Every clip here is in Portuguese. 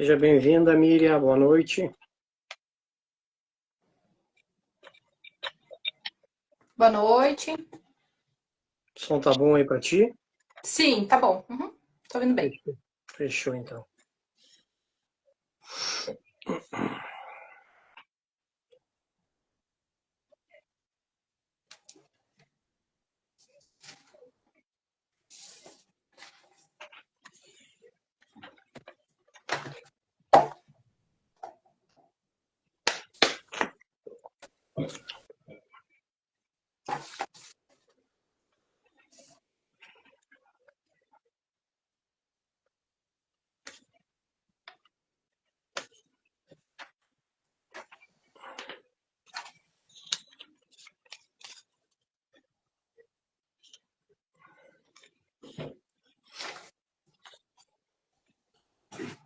Seja bem-vinda, Miriam. Boa noite. Boa noite. O som tá bom aí para ti? Sim, tá bom. Uhum, tô ouvindo bem. Fechou. Fechou, então.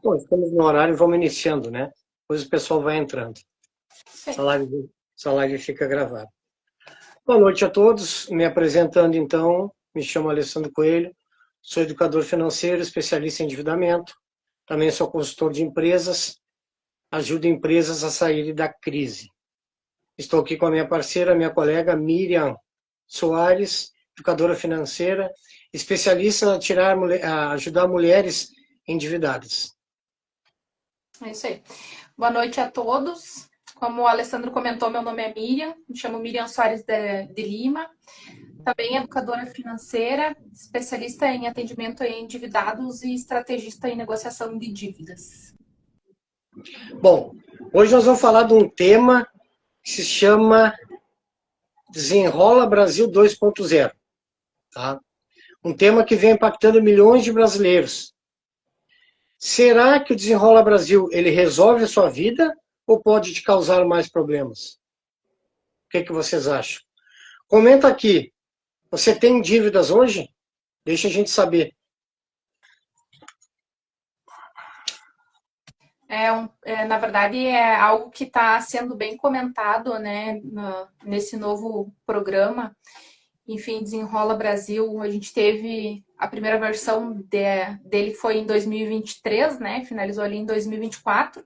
Bom, estamos no horário, vamos iniciando, né? Depois o pessoal vai entrando. Essa Sim. live, essa live fica gravada. Boa noite a todos. Me apresentando, então, me chamo Alessandro Coelho, sou educador financeiro, especialista em endividamento. Também sou consultor de empresas, ajudo empresas a saírem da crise. Estou aqui com a minha parceira, minha colega Miriam Soares, educadora financeira, especialista a ajudar mulheres endividadas. É isso aí. Boa noite a todos. Como o Alessandro comentou, meu nome é Miriam, me chamo Miriam Soares de Lima, também educadora financeira, especialista em atendimento a endividados e estrategista em negociação de dívidas. Bom, hoje nós vamos falar de um tema que se chama Desenrola Brasil 2.0, tá? Um tema que vem impactando milhões de brasileiros. Será que o Desenrola Brasil ele resolve a sua vida ou pode te causar mais problemas? O que vocês acham? Comenta aqui. Você tem dívidas hoje? Deixa a gente saber. Na verdade, é algo que está sendo bem comentado, né, nesse novo programa. Enfim, Desenrola Brasil, a gente teve a primeira versão dele foi em 2023, né? Finalizou ali em 2024.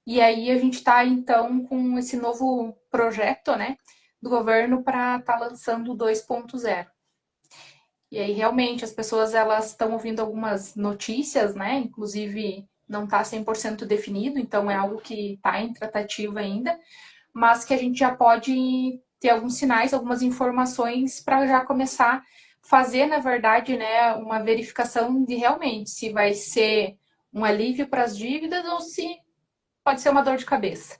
E aí a gente está então com esse novo projeto, né, do governo para estar lançando o 2.0. E aí realmente as pessoas elas estão ouvindo algumas notícias, né? Inclusive não está 100% definido, então é algo que está em tratativa ainda, mas que a gente já pode ter alguns sinais, algumas informações para já começar a fazer, na verdade, né, uma verificação de realmente se vai ser um alívio para as dívidas ou se pode ser uma dor de cabeça.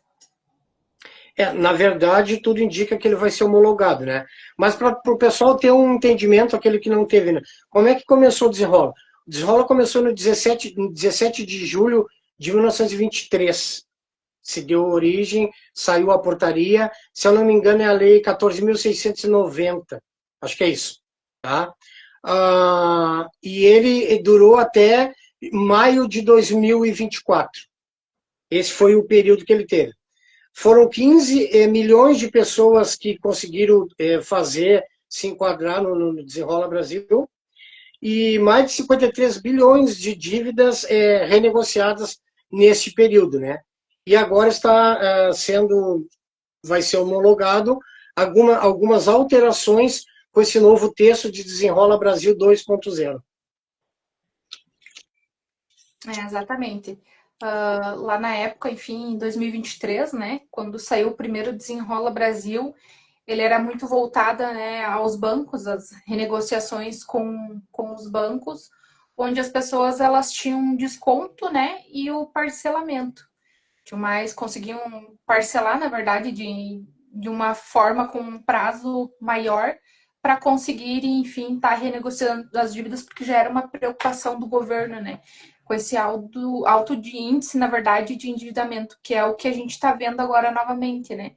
Na verdade, tudo indica que ele vai ser homologado, né? Mas para o pessoal ter um entendimento, aquele que não teve, né? Como é que começou o Desenrola? O Desenrola começou no 17 de julho de 1923. Se deu origem, saiu a portaria, se eu não me engano é a lei 14.690, acho que é isso, tá? E ele durou até maio de 2024. Esse foi o período que ele teve. Foram 15 milhões de pessoas que conseguiram fazer, se enquadrar no Desenrola Brasil, e mais de 53 bilhões de dívidas renegociadas neste período, né? E agora está vai ser homologado algumas alterações com esse novo texto de Desenrola Brasil 2.0. Exatamente. Lá na época, enfim, em 2023, né, quando saiu o primeiro Desenrola Brasil, ele era muito voltada, né, aos bancos, às renegociações com os bancos, onde as pessoas elas tinham um desconto, né, e o parcelamento. Mas conseguiam parcelar, na verdade, de uma forma com um prazo maior para conseguir, enfim, estar renegociando as dívidas, porque já era uma preocupação do governo, né? Com esse alto de índice, na verdade, de endividamento, que é o que a gente está vendo agora novamente, né?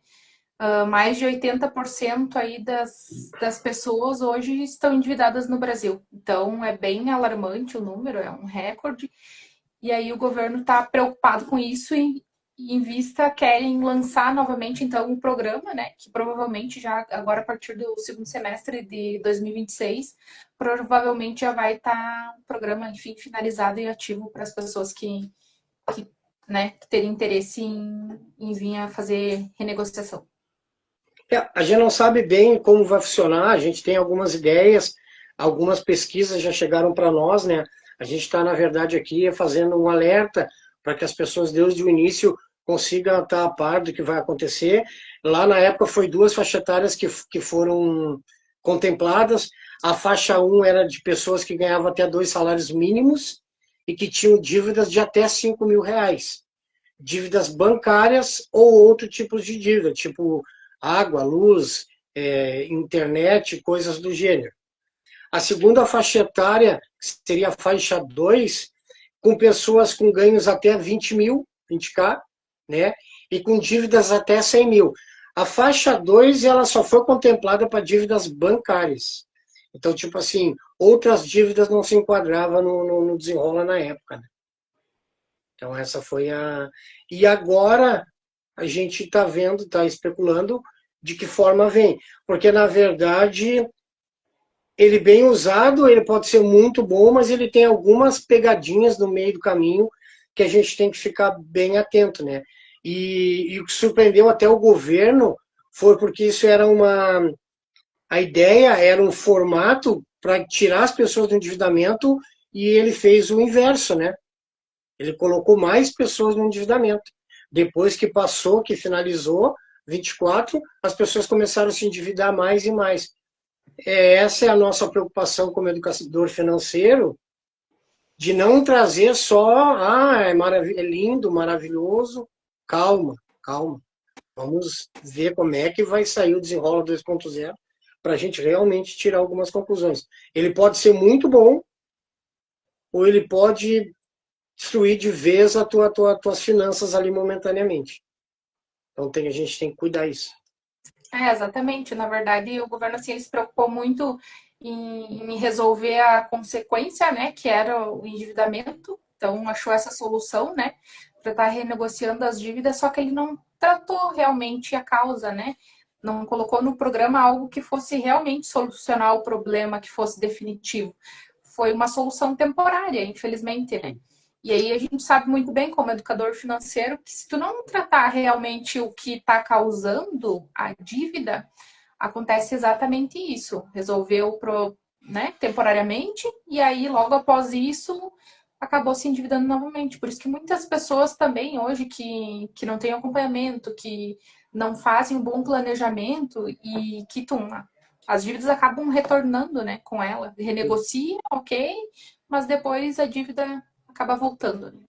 Mais de 80% aí das pessoas hoje estão endividadas no Brasil. Então, é bem alarmante o número, é um recorde. E aí o governo está preocupado com isso e, em vista, querem lançar novamente, então, um programa, né? Que provavelmente já, agora a partir do segundo semestre de 2026, provavelmente já vai estar o programa, enfim, finalizado e ativo para as pessoas que né, que teria interesse em vir a fazer renegociação. A gente não sabe bem como vai funcionar, a gente tem algumas ideias, algumas pesquisas já chegaram para nós, né? A gente está, na verdade, aqui fazendo um alerta para que as pessoas, desde o início, consigam estar a par do que vai acontecer. Lá na época foi 2 faixas etárias que foram contempladas. A faixa 1 era de pessoas que ganhavam até 2 salários mínimos e que tinham dívidas de até R$ 5.000. Dívidas bancárias ou outro tipo de dívida, tipo água, luz, internet, coisas do gênero. A segunda faixa etária seria a faixa 2, com pessoas com ganhos até 20 mil, 20k, né? E com dívidas até 100 mil. A faixa 2, ela só foi contemplada para dívidas bancárias. Então, tipo assim, outras dívidas não se enquadravam no desenrola na época, né? Então, essa foi a... E agora, a gente está vendo, está especulando de que forma vem. Porque, na verdade, ele bem usado, ele pode ser muito bom, mas ele tem algumas pegadinhas no meio do caminho que a gente tem que ficar bem atento, né? E o que surpreendeu até o governo foi porque isso era uma... A ideia era um formato para tirar as pessoas do endividamento e ele fez o inverso, né? Ele colocou mais pessoas no endividamento. Depois que passou, que finalizou, 24, as pessoas começaram a se endividar mais e mais. Essa é a nossa preocupação como educador financeiro, de não trazer só, é lindo, maravilhoso. Calma, calma. Vamos ver como é que vai sair o Desenrola 2.0 para a gente realmente tirar algumas conclusões. Ele pode ser muito bom, ou ele pode destruir de vez as tuas finanças ali momentaneamente. Então a gente tem que cuidar disso. Exatamente. Na verdade, o governo assim, ele se preocupou muito em resolver a consequência, né, que era o endividamento. Então, achou essa solução, né, para estar renegociando as dívidas, só que ele não tratou realmente a causa, né? Não colocou no programa algo que fosse realmente solucionar o problema, que fosse definitivo. Foi uma solução temporária, infelizmente, né? E aí a gente sabe muito bem, como educador financeiro, que se tu não tratar realmente o que está causando a dívida, acontece exatamente isso. Resolveu né, temporariamente, e aí logo após isso acabou se endividando novamente. Por isso que muitas pessoas também hoje que não têm acompanhamento, que não fazem um bom planejamento e quitam as dívidas acabam retornando, né, com ela. Renegocia, ok, mas depois a dívida acaba voltando, né?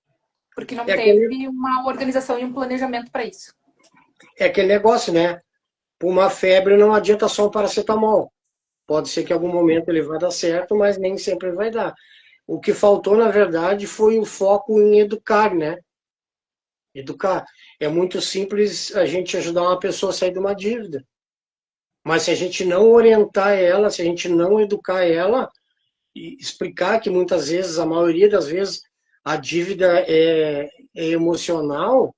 Porque não teve uma organização e um planejamento para isso. É aquele negócio, né? Por uma febre não adianta só um paracetamol. Pode ser que em algum momento ele vai dar certo, mas nem sempre vai dar. O que faltou, na verdade, foi o foco em educar, né? Educar. É muito simples a gente ajudar uma pessoa a sair de uma dívida. Mas se a gente não orientar ela, se a gente não educar ela, e explicar que muitas vezes, a maioria das vezes, a dívida é emocional,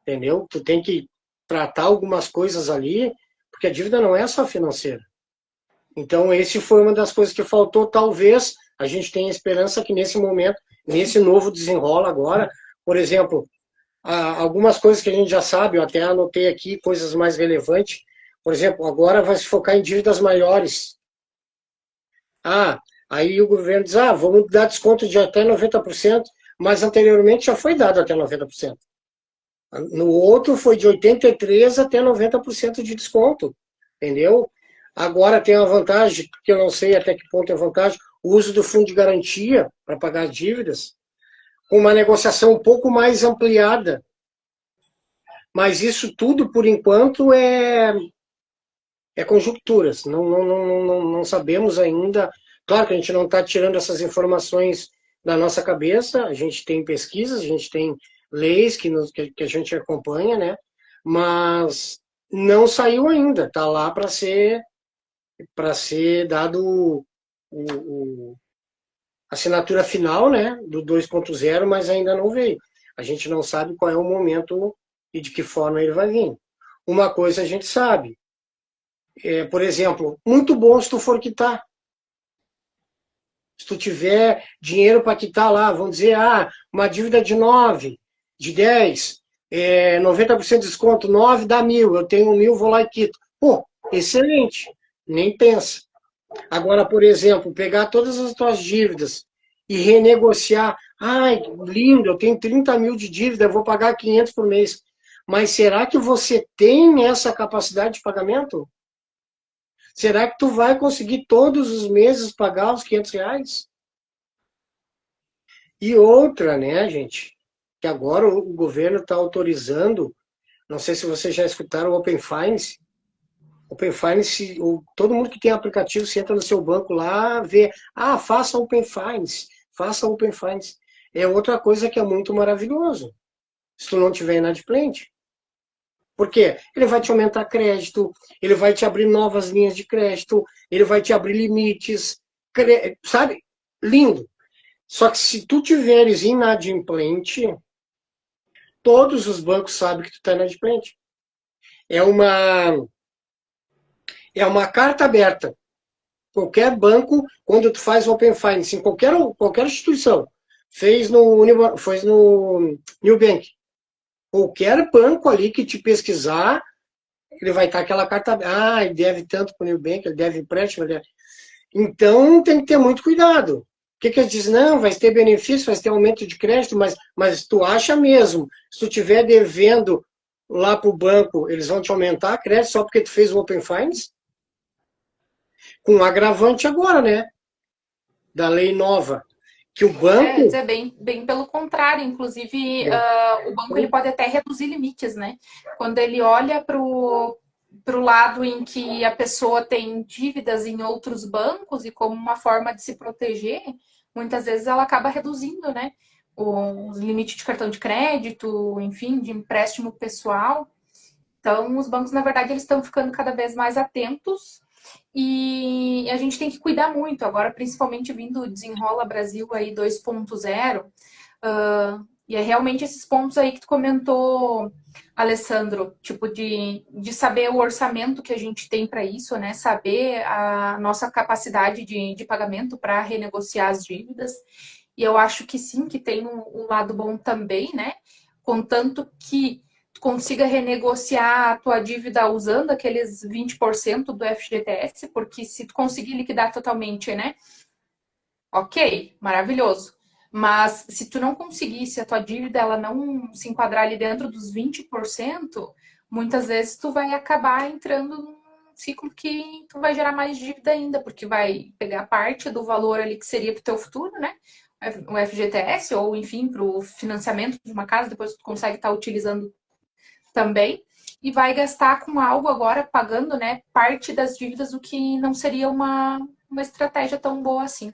entendeu? Tu tem que tratar algumas coisas ali, porque a dívida não é só financeira. Então, esse foi uma das coisas que faltou. Talvez a gente tenha esperança que nesse momento, nesse novo desenrola agora, por exemplo, algumas coisas que a gente já sabe, eu até anotei aqui, coisas mais relevantes. Por exemplo, agora vai se focar em dívidas maiores. Aí o governo diz, vamos dar desconto de até 90%, mas anteriormente já foi dado até 90%. No outro foi de 83% até 90% de desconto, entendeu? Agora tem uma vantagem, que eu não sei até que ponto é vantagem, o uso do fundo de garantia para pagar as dívidas, com uma negociação um pouco mais ampliada. Mas isso tudo, por enquanto, é conjecturas. Não sabemos ainda. Claro que a gente não está tirando essas informações da nossa cabeça, a gente tem pesquisas, a gente tem leis que a gente acompanha, né? Mas não saiu ainda, está lá para ser dado a assinatura final, né, do 2.0, mas ainda não veio. A gente não sabe qual é o momento e de que forma ele vai vir. Uma coisa a gente sabe, por exemplo, muito bom se tu for quitar. Se tu tiver dinheiro para quitar lá, vamos dizer, uma dívida de 9, de 10, 90% de desconto, 9 dá 1.000, eu tenho 1.000, vou lá e quito. Pô, excelente, nem pensa. Agora, por exemplo, pegar todas as tuas dívidas e renegociar. Ai, lindo, eu tenho 30.000 de dívida, eu vou pagar 500 por mês. Mas será que você tem essa capacidade de pagamento? Será que tu vai conseguir todos os meses pagar os 500 reais? E outra, né, gente, que agora o governo está autorizando, não sei se vocês já escutaram o Open Finance. Open Finance, todo mundo que tem aplicativo, você entra no seu banco lá, vê, faça Open Finance, faça Open Finance. É outra coisa que é muito maravilhoso, se tu não tiver inadimplente. Por quê? Ele vai te aumentar crédito, ele vai te abrir novas linhas de crédito, ele vai te abrir limites, sabe? Lindo. Só que se tu tiveres inadimplente, todos os bancos sabem que tu está inadimplente. É uma carta aberta. Qualquer banco, quando tu faz Open Finance, em qualquer instituição, fez no Nubank, qualquer banco ali que te pesquisar, ele vai estar aquela carta aberta. Ele deve tanto para o Nubank, ele deve empréstimo. Então, tem que ter muito cuidado. O que eles dizem? Não, vai ter benefício, vai ter aumento de crédito, mas tu acha mesmo, se tu estiver devendo lá para o banco, eles vão te aumentar a crédito só porque tu fez o Open Finance? Com um agravante agora, né? Da lei nova. Que o banco. Dizer, bem pelo contrário, inclusive o banco ele pode até reduzir limites, né? Quando ele olha para o lado em que a pessoa tem dívidas em outros bancos e como uma forma de se proteger, muitas vezes ela acaba reduzindo, né? Os limites de cartão de crédito, enfim, de empréstimo pessoal. Então, os bancos, na verdade, eles estão ficando cada vez mais atentos e a gente tem que cuidar muito, agora principalmente vindo o Desenrola Brasil aí 2.0, e é realmente esses pontos aí que tu comentou, Alessandro, tipo de saber o orçamento que a gente tem para isso, né? Saber a nossa capacidade de pagamento para renegociar as dívidas. E eu acho que sim, que tem um lado bom também, né? Contanto que tu consiga renegociar a tua dívida usando aqueles 20% do FGTS, porque se tu conseguir liquidar totalmente, né? Ok, maravilhoso. Mas se tu não conseguir, se a tua dívida ela não se enquadrar ali dentro dos 20%, muitas vezes tu vai acabar entrando num ciclo que tu vai gerar mais dívida ainda, porque vai pegar parte do valor ali que seria para o teu futuro, né? O FGTS, ou enfim, para o financiamento de uma casa, depois tu consegue estar utilizando também, e vai gastar com algo agora, pagando, né, parte das dívidas, o que não seria uma estratégia tão boa assim.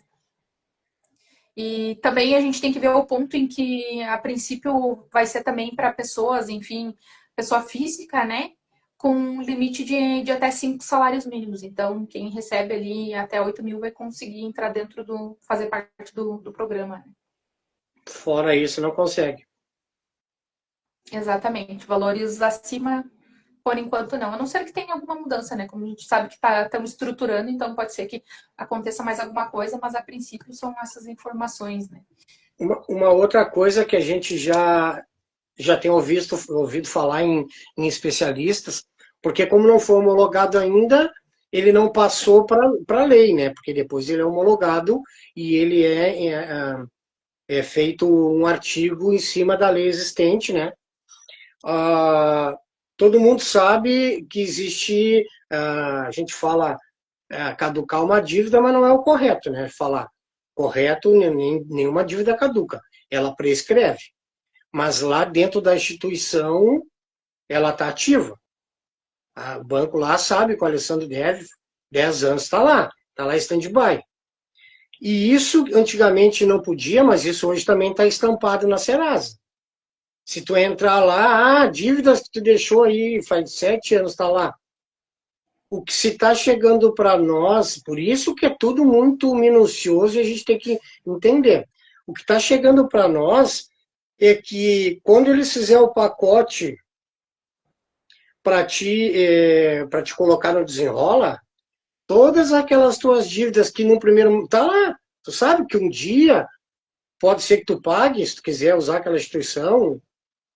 E também a gente tem que ver o ponto em que, a princípio, vai ser também para pessoas, enfim, pessoa física, né? Com limite de até 5 salários mínimos. Então, quem recebe ali até 8.000 vai conseguir entrar fazer parte do programa. Né? Fora isso, não consegue. Exatamente. Valores acima, por enquanto, não. A não ser que tenha alguma mudança, né? Como a gente sabe que estamos estruturando, então pode ser que aconteça mais alguma coisa, mas a princípio são essas informações, né? Uma outra coisa que a gente já tem ouvido falar em especialistas, porque como não foi homologado ainda, ele não passou para a lei, né? Porque depois ele é homologado e ele é feito um artigo em cima da lei existente, né? Todo mundo sabe que existe, a gente fala caducar uma dívida, mas não é o correto, né? Falar correto, nenhuma dívida caduca, ela prescreve. Mas lá dentro da instituição, ela está ativa. O banco lá sabe que o Alessandro deve, 10 anos está lá stand-by. E isso antigamente não podia, mas isso hoje também está estampado na Serasa. Se tu entrar lá, dívidas que tu deixou aí faz 7 anos, está lá. O que se está chegando para nós, por isso que é tudo muito minucioso e a gente tem que entender. O que está chegando para nós é que quando eles fizerem o pacote para te colocar no desenrola, todas aquelas tuas dívidas que no primeiro tá lá, tu sabe que um dia pode ser que tu pague, se tu quiser usar aquela instituição,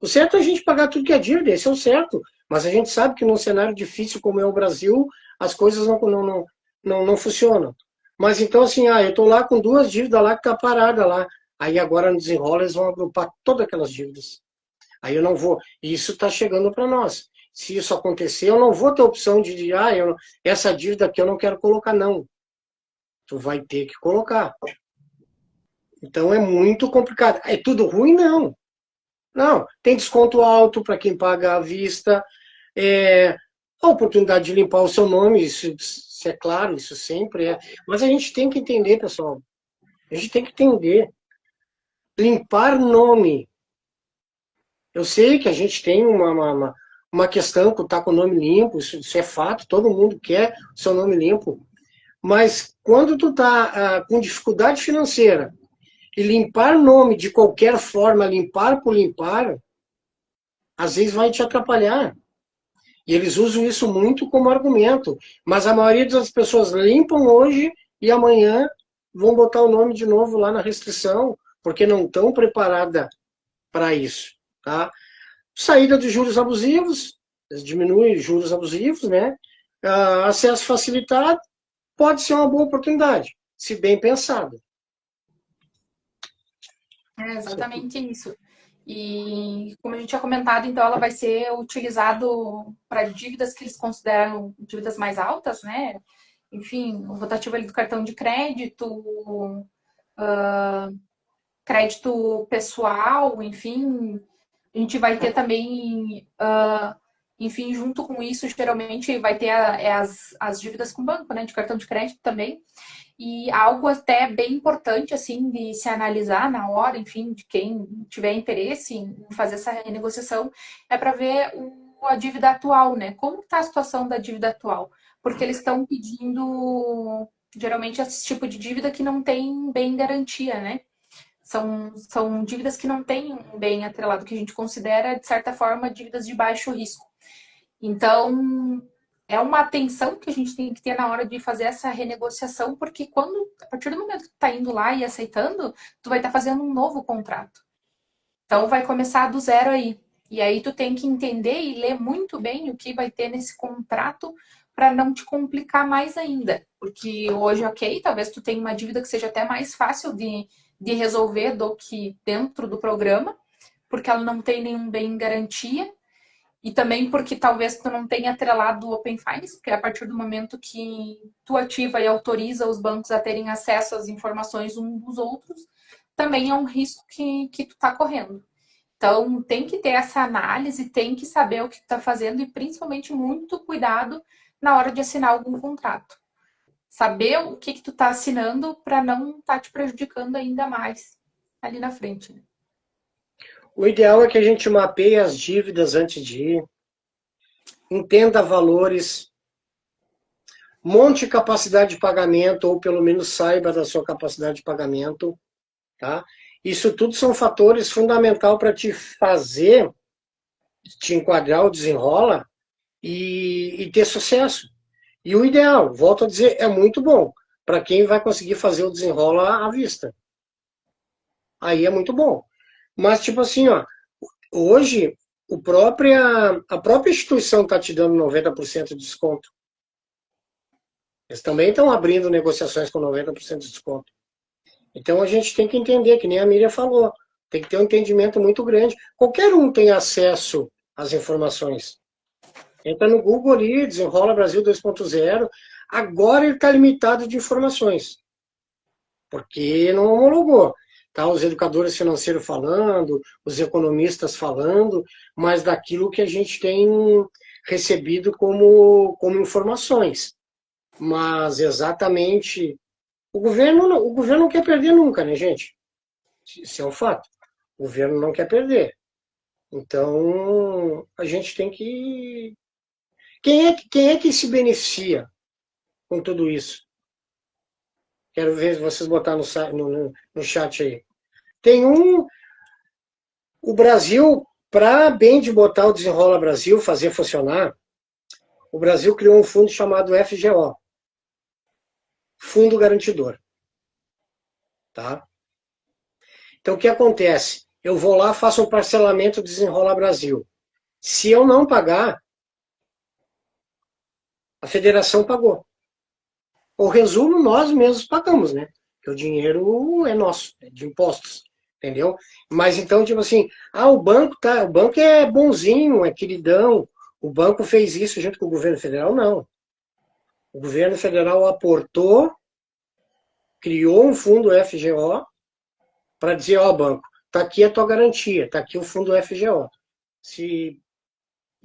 O certo é a gente pagar tudo que é dívida, esse é o certo. Mas a gente sabe que num cenário difícil como é o Brasil, as coisas não funcionam. Mas então, assim, eu estou lá com 2 dívidas lá que tá parada lá. Aí agora no desenrola eles vão agrupar todas aquelas dívidas. Aí eu não vou. Isso está chegando para nós. Se isso acontecer, eu não vou ter opção de essa dívida aqui eu não quero colocar, não. Tu vai ter que colocar. Então é muito complicado. É tudo ruim? Não. Não. Tem desconto alto para quem paga à vista. A oportunidade de limpar o seu nome, isso é claro, isso sempre é. Mas a gente tem que entender, pessoal. A gente tem que entender. Limpar nome. Eu sei que a gente tem uma questão que está com o nome limpo, isso é fato, todo mundo quer o seu nome limpo. Mas quando tu está com dificuldade financeira e limpar nome de qualquer forma, limpar por limpar, às vezes vai te atrapalhar. E eles usam isso muito como argumento. Mas a maioria das pessoas limpam hoje e amanhã vão botar o nome de novo lá na restrição, porque não estão preparadas para isso. Tá? Saída dos juros abusivos, diminui os juros abusivos, né? Acesso facilitado, pode ser uma boa oportunidade, se bem pensado. É exatamente isso. E como a gente tinha comentado, então ela vai ser utilizado para dívidas que eles consideram dívidas mais altas, né? Enfim, o rotativo ali do cartão de crédito, crédito pessoal, enfim. A gente vai ter também, enfim, junto com isso, geralmente vai ter as dívidas com o banco, né? De cartão de crédito também. E algo até bem importante, assim, de se analisar na hora, enfim, de quem tiver interesse em fazer essa renegociação, é para ver a dívida atual, né? Como está a situação da dívida atual? Porque eles estão pedindo, geralmente, esse tipo de dívida que não tem bem garantia, né? São dívidas que não têm um bem atrelado, que a gente considera, de certa forma, dívidas de baixo risco. Então, é uma atenção que a gente tem que ter na hora de fazer essa renegociação, porque a partir do momento que tu tá indo lá e aceitando, tu vai estar fazendo um novo contrato. Então vai começar do zero aí. E aí tu tem que entender e ler muito bem o que vai ter nesse contrato para não te complicar mais ainda. Porque hoje, ok, talvez tu tenha uma dívida que seja até mais fácil de resolver do que dentro do programa, porque ela não tem nenhum bem em garantia. E também porque talvez tu não tenha atrelado o Open Finance, porque a partir do momento que tu ativa e autoriza os bancos a terem acesso às informações uns dos outros, também é um risco que tu está correndo. Então, tem que ter essa análise, tem que saber o que tu está fazendo e, principalmente, muito cuidado na hora de assinar algum contrato. Saber o que tu está assinando para não estar te prejudicando ainda mais ali na frente. Né? O ideal é que a gente mapeie as dívidas antes de ir, entenda valores, monte capacidade de pagamento, ou pelo menos saiba da sua capacidade de pagamento. Tá? Isso tudo são fatores fundamentais para te fazer, te enquadrar o desenrola e ter sucesso. E o ideal, volto a dizer, é muito bom para quem vai conseguir fazer o desenrola à vista. Aí é muito bom. Mas, tipo assim, hoje a própria instituição está te dando 90% de desconto. Eles também estão abrindo negociações com 90% de desconto. Então a gente tem que entender, que nem a Miriam falou, tem que ter um entendimento muito grande. Qualquer um tem acesso às informações. Entra no Google ali, desenrola Brasil 2.0. Agora ele está limitado de informações, porque não homologou. Tá, os educadores financeiros falando, os economistas falando, mas daquilo que a gente tem recebido como informações. Mas exatamente, o governo não quer perder nunca, né, gente? Isso é um fato. O governo não quer perder. Então, a gente tem que... Quem é que se beneficia com tudo isso? Quero ver vocês botar no chat aí. Tem o Brasil, para bem de botar o Desenrola Brasil, fazer funcionar, o Brasil criou um fundo chamado FGO, Fundo Garantidor. Tá? Então, o que acontece? eu vou lá, faço um parcelamento, Desenrola Brasil. Se eu não pagar, a federação pagou. O resumo, nós mesmos pagamos, né? Porque o dinheiro é nosso, é de impostos, entendeu? Mas então, tipo assim, o banco é bonzinho, é queridão, o banco fez isso junto com o governo federal, não. O governo federal aportou, criou um fundo FGO para dizer, ó, banco, tá aqui a tua garantia, tá aqui o fundo FGO. Se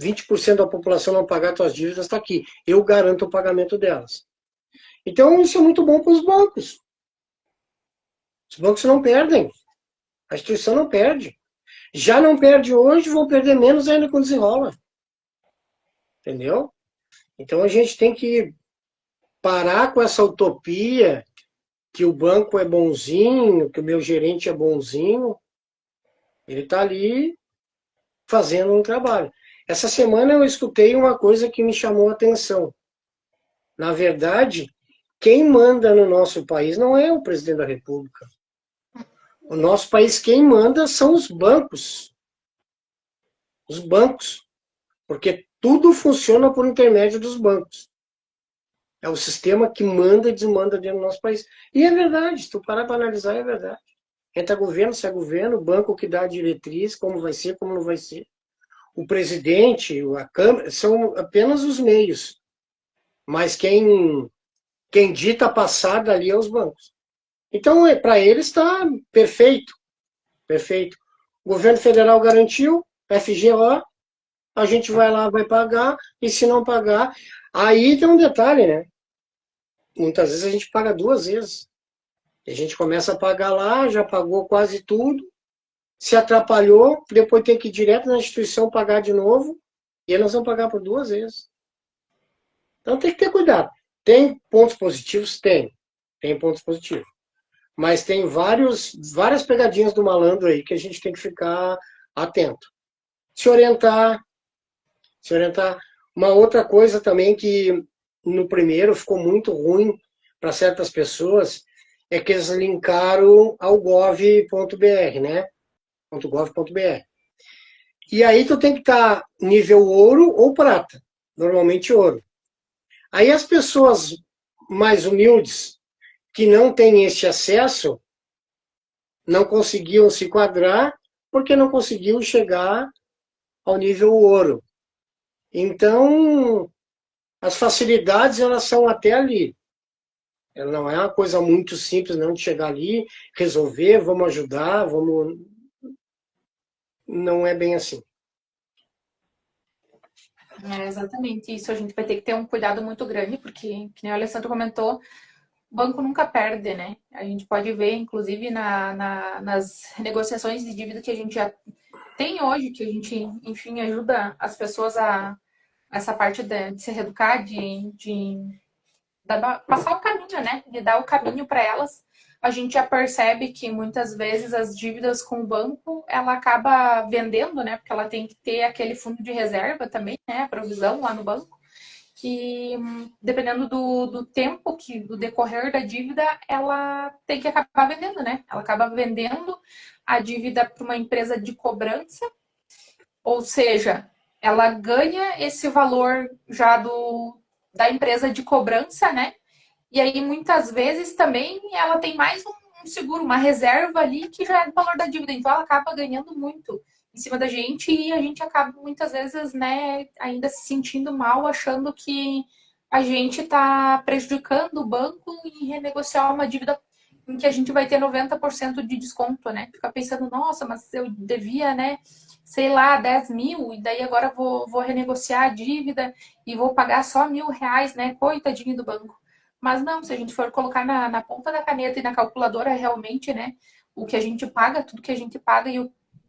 20% da população não pagar suas dívidas, está aqui. Eu garanto o pagamento delas. Então, isso é muito bom para os bancos. Os bancos não perdem. A instituição não perde. Já não perde hoje, vão perder menos ainda quando desenrola. Entendeu? Então, a gente tem que parar com essa utopia que o banco é bonzinho, que o meu gerente é bonzinho. Ele está ali fazendo um trabalho. Essa semana eu escutei uma coisa que me chamou a atenção. Na verdade, quem manda no nosso país não é o presidente da República. O nosso país, quem manda são os bancos. Os bancos. Porque tudo funciona por intermédio dos bancos. É o sistema que manda e desmanda dentro do nosso país. E é verdade, se tu parar para analisar, é verdade. Entra governo, sai governo, o banco que dá a diretriz, como vai ser, como não vai ser. O presidente, a Câmara, são apenas os meios. Mas quem dita a passada ali é os bancos. Então, para eles está perfeito, perfeito. O governo federal garantiu, FGO, a gente vai lá, vai pagar, e se não pagar, aí tem um detalhe, né? Muitas vezes a gente paga duas vezes. A gente começa a pagar lá, já pagou quase tudo, se atrapalhou, depois tem que ir direto na instituição pagar de novo, e eles vão pagar por duas vezes. Então tem que ter cuidado. Tem pontos positivos? Tem pontos positivos. Mas tem várias pegadinhas do malandro aí que a gente tem que ficar atento. Se orientar, se orientar. Uma outra coisa também que no primeiro ficou muito ruim para certas pessoas é que eles linkaram ao gov.br, né? .gov.br. E aí tu tem que estar nível ouro ou prata, normalmente ouro. Aí as pessoas mais humildes que não têm esse acesso não conseguiam se quadrar porque não conseguiam chegar ao nível ouro. Então, as facilidades elas são até ali. Ela não é uma coisa muito simples não de chegar ali, resolver, vamos ajudar, vamos. Não é bem assim. É exatamente isso. A gente vai ter que ter um cuidado muito grande, porque, que nem o Alessandro comentou, o banco nunca perde, né? A gente pode ver, inclusive, nas negociações de dívida que a gente já tem hoje, que a gente, enfim, ajuda as pessoas a essa parte de se reeducar, passar o caminho, né? De dar o caminho para elas. A gente já percebe que muitas vezes as dívidas com o banco ela acaba vendendo, né? Porque ela tem que ter aquele fundo de reserva também, né? A provisão lá no banco. Que dependendo do tempo do decorrer da dívida, ela tem que acabar vendendo, né? Ela acaba vendendo a dívida para uma empresa de cobrança, ou seja, ela ganha esse valor já da empresa de cobrança, né? E aí, muitas vezes, também ela tem mais um seguro, uma reserva ali que já é do valor da dívida. Então, ela acaba ganhando muito em cima da gente e a gente acaba, muitas vezes, né, ainda se sentindo mal, achando que a gente está prejudicando o banco em renegociar uma dívida em que a gente vai ter 90% de desconto, né? Fica pensando, nossa, mas eu devia, né, sei lá, 10 mil, e daí agora vou renegociar a dívida e vou pagar só R$ 1.000, né? Coitadinho do banco. Mas não, se a gente for colocar na ponta da caneta e na calculadora realmente, né, o que a gente paga, tudo que a gente paga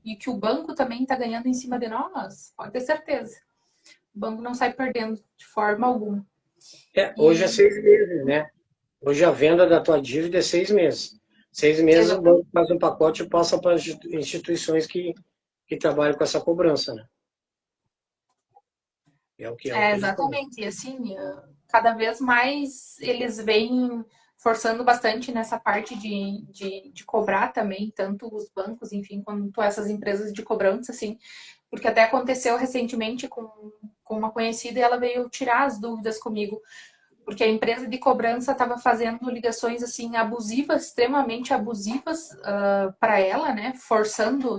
e que o banco também está ganhando em cima de nós, pode ter certeza. O banco não sai perdendo de forma alguma. Hoje é E 6 meses, né? Hoje a venda da tua dívida é 6 meses. 6 meses o exatamente, banco faz um pacote e passa para as instituições que trabalham com essa cobrança, né? É o que eles fazem. exatamente. E assim, cada vez mais eles vêm forçando bastante nessa parte de cobrar também, tanto os bancos, enfim, quanto essas empresas de cobrança, assim, porque até aconteceu recentemente com uma conhecida e ela veio tirar as dúvidas comigo, porque a empresa de cobrança estava fazendo ligações assim abusivas, extremamente abusivas para ela, né?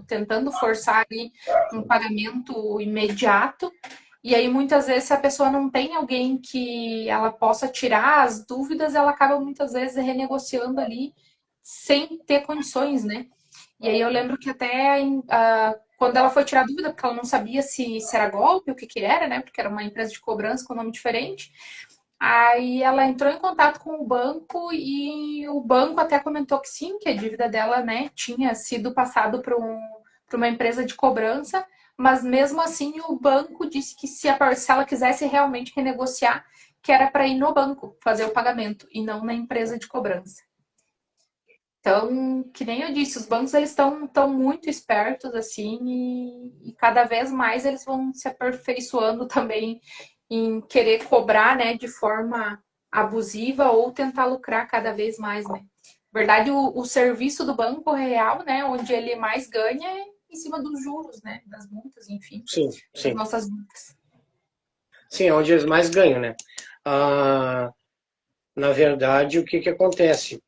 Tentando forçar ali um pagamento imediato. E aí muitas vezes se a pessoa não tem alguém que ela possa tirar as dúvidas, ela acaba muitas vezes renegociando ali sem ter condições, né? E aí eu lembro que até quando ela foi tirar dúvida, porque ela não sabia se era golpe, o que que era, né? Porque era uma empresa de cobrança com nome diferente. Aí ela entrou em contato com o banco e o banco até comentou que sim, que a dívida dela, né, tinha sido passado para uma empresa de cobrança, mas mesmo assim o banco disse que se ela quisesse realmente renegociar, que era para ir no banco fazer o pagamento e não na empresa de cobrança. Então, que nem eu disse, os bancos eles estão muito espertos assim e cada vez mais eles vão se aperfeiçoando também em querer cobrar, né, de forma abusiva ou tentar lucrar cada vez mais, né? Na verdade, o serviço do banco real, né, onde ele mais ganha é em cima dos juros, né, das multas, enfim, Sim, das sim. nossas multas. Sim, é onde eles mais ganham, né? Na verdade, o que que acontece?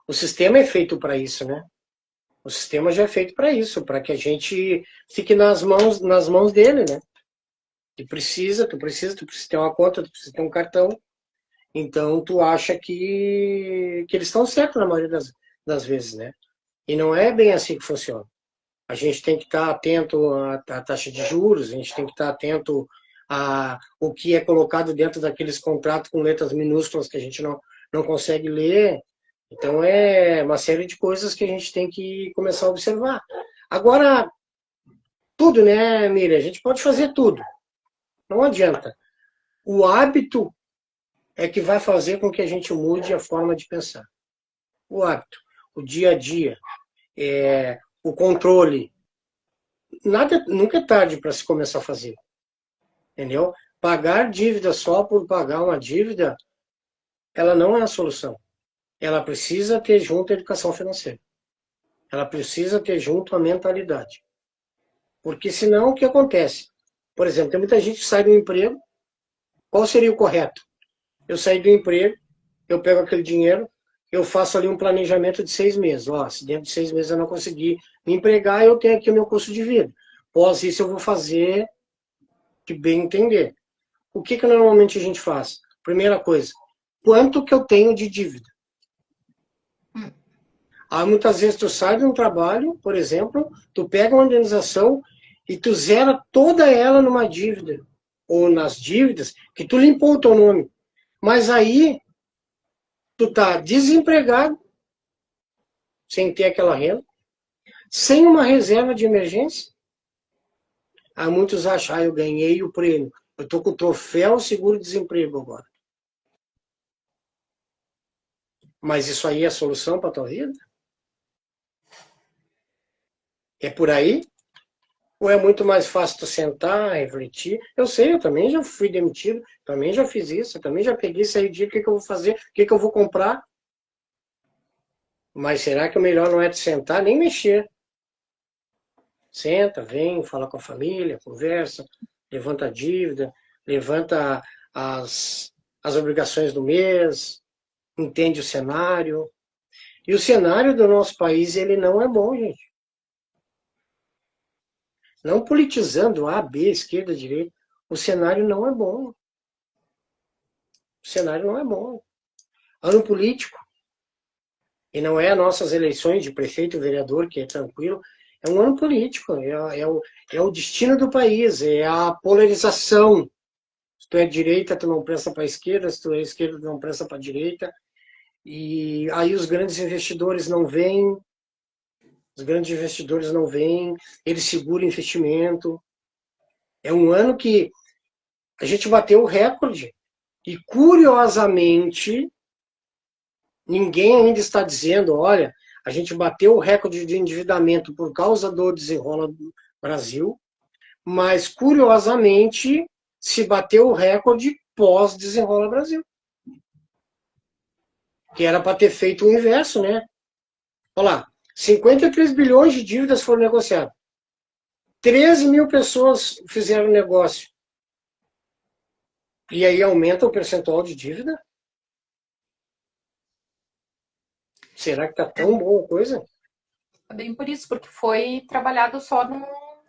O sistema é feito para isso, né? O sistema já é feito para isso, para que a gente fique nas mãos dele, né? Tu precisa ter uma conta, tu precisa ter um cartão. Então, tu acha que eles estão certos na maioria das vezes, né? E não é bem assim que funciona. A gente tem que estar atento à taxa de juros, a gente tem que estar atento a o que é colocado dentro daqueles contratos com letras minúsculas que a gente não consegue ler. Então, é uma série de coisas que a gente tem que começar a observar. Agora, tudo, né, Miriam? A gente pode fazer tudo. Não adianta. O hábito é que vai fazer com que a gente mude a forma de pensar. O hábito, o dia a dia, o controle. Nada, nunca é tarde para se começar a fazer, entendeu? Pagar dívida só por pagar uma dívida, ela não é a solução. Ela precisa ter junto a educação financeira. Ela precisa ter junto a mentalidade. Porque senão o que acontece? Por exemplo, tem muita gente que sai do emprego. Qual seria o correto? Eu sair do emprego, eu pego aquele dinheiro, eu faço ali um planejamento de 6 meses. Ó, se dentro de 6 meses eu não conseguir me empregar, eu tenho aqui o meu custo de vida. Após isso, eu vou fazer de bem entender. O que normalmente a gente faz? Primeira coisa, quanto que eu tenho de dívida? Aí muitas vezes tu sai de um trabalho, por exemplo, tu pega uma indenização e tu zera toda ela numa dívida, ou nas dívidas, que tu limpou o teu nome. Mas aí tu tá desempregado, sem ter aquela renda, sem uma reserva de emergência. Aí muitos acham, eu ganhei o prêmio. Eu tô com o troféu seguro-desemprego agora. Mas isso aí é a solução para a tua vida? É por aí? Ou é muito mais fácil tu sentar, refletir? Eu sei, eu também já fui demitido, também já fiz isso, eu também já peguei esse aí dia, o que eu vou fazer, o que eu vou comprar? Mas será que o melhor não é tu sentar nem mexer? Senta, vem, fala com a família, conversa, levanta a dívida, levanta as obrigações do mês, entende o cenário. E o cenário do nosso país, ele não é bom, gente. Não politizando A, B, esquerda, direita. O cenário não é bom. O cenário não é bom. Ano político. E não é nossas eleições de prefeito e vereador, que é tranquilo. É um ano político. É o destino do país. É a polarização. Se tu é direita, tu não presta para a esquerda. Se tu é esquerda, tu não presta para a direita. E aí os grandes investidores não vêm. Os grandes investidores não vêm. Eles seguram investimento. É um ano que a gente bateu o recorde. E, curiosamente, ninguém ainda está dizendo, olha, a gente bateu o recorde de endividamento por causa do Desenrola Brasil, mas, curiosamente, se bateu o recorde pós-Desenrola Brasil. que era para ter feito o inverso, né? Olha lá, 53 bilhões de dívidas foram negociadas. 13 mil pessoas fizeram negócio. E aí aumenta o percentual de dívida? Será que está tão boa a coisa? É bem por isso, porque foi trabalhado só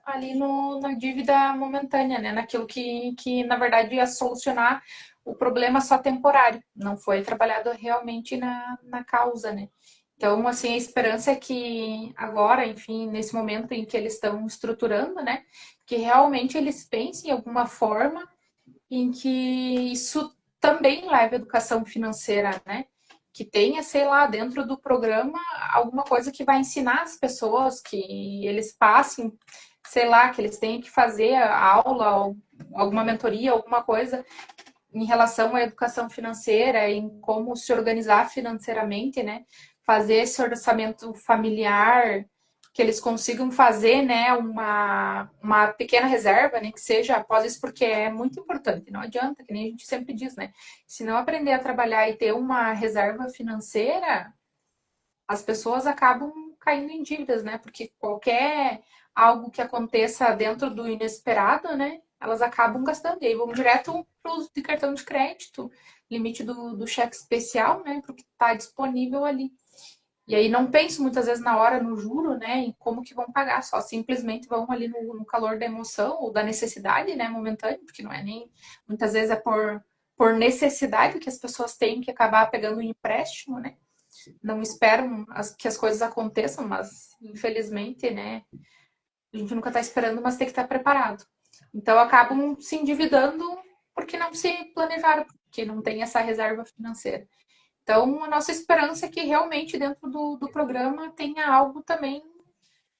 ali na dívida momentânea, né? Naquilo que, na verdade, ia solucionar o problema só temporário. Não foi trabalhado realmente na causa, né? Então, assim, a esperança é que agora, enfim, nesse momento em que eles estão estruturando, né? Que realmente eles pensem em alguma forma em que isso também leve à educação financeira, né? Que tenha, sei lá, dentro do programa alguma coisa que vai ensinar as pessoas, que eles passem, sei lá, que eles tenham que fazer a aula, alguma mentoria, alguma coisa em relação à educação financeira, em como se organizar financeiramente, né? Fazer esse orçamento familiar, que eles consigam fazer, né, uma pequena reserva, né, que seja após isso, porque é muito importante. Não adianta, que nem a gente sempre diz, né? Se não aprender a trabalhar e ter uma reserva financeira, as pessoas acabam caindo em dívidas, né? Porque qualquer algo que aconteça dentro do inesperado, né? Elas acabam gastando. E aí vão direto para o uso de cartão de crédito, limite do cheque especial, né? Porque está disponível ali. E aí não penso muitas vezes na hora no juro, né? Em como que vão pagar, só simplesmente vão ali no calor da emoção ou da necessidade, né? Momentânea, porque não é nem. Muitas vezes é por necessidade que as pessoas têm que acabar pegando um empréstimo, né? Não esperam que as coisas aconteçam, mas infelizmente, né, a gente nunca está esperando, mas tem que estar preparado. Então acabam se endividando porque não se planejaram, porque não tem essa reserva financeira. Então a nossa esperança é que realmente dentro do programa tenha algo também,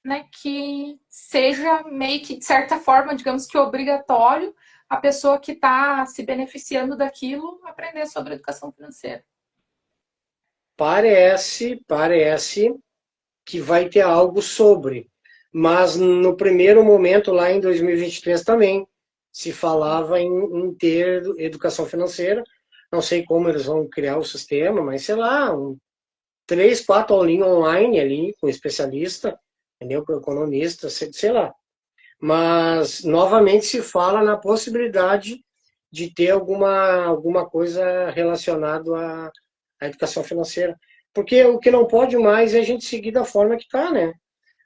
né, que seja meio que de certa forma, digamos que obrigatório a pessoa que está se beneficiando daquilo aprender sobre educação financeira. Parece que vai ter algo sobre. Mas no primeiro momento, lá em 2023 também, se falava em ter educação financeira. Não sei como eles vão criar o sistema, mas sei lá, 3, 4 aulinhas online ali, com especialista, entendeu? Com economista, sei lá. Mas novamente se fala na possibilidade de ter alguma coisa relacionada à educação financeira. Porque o que não pode mais é a gente seguir da forma que está, né?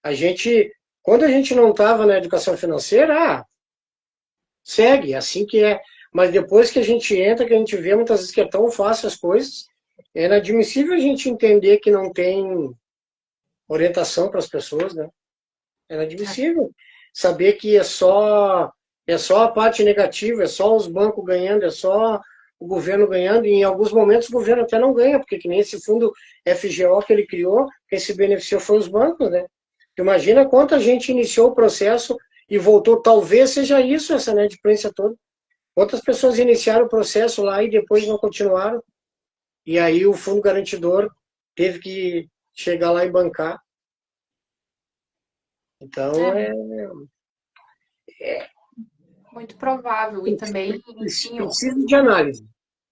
A gente, quando a gente não estava na educação financeira, segue, assim que é. Mas depois que a gente entra, que a gente vê muitas vezes que é tão fácil as coisas, é inadmissível a gente entender que não tem orientação para as pessoas, né? É inadmissível saber que é só a parte negativa, é só os bancos ganhando, é só o governo ganhando, e em alguns momentos o governo até não ganha, porque que nem esse fundo FGO que ele criou, quem se beneficiou foi os bancos, né? Imagina quanta gente iniciou o processo e voltou, talvez seja isso, essa inadimplência toda. Quantas pessoas iniciaram o processo lá e depois não continuaram, e aí o fundo garantidor teve que chegar lá e bancar. Então, É muito provável. E também, enfim, precisa de análise. é,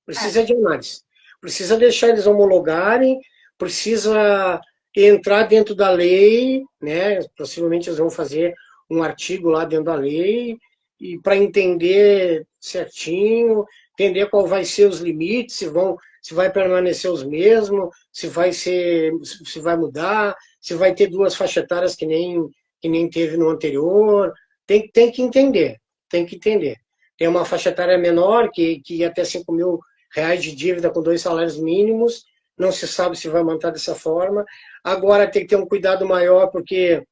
Precisa de análise. Precisa deixar eles homologarem, precisa entrar dentro da lei, né? Possivelmente eles vão fazer um artigo lá dentro da lei e para entender certinho, entender qual vai ser os limites, se vai permanecer os mesmos, se vai mudar, se vai ter duas faixas etárias que nem teve no anterior. Tem que entender, tem que entender. Tem uma faixa etária menor que ia até 5 mil reais de dívida com 2 salários mínimos, não se sabe se vai manter dessa forma. Agora tem que ter um cuidado maior, porque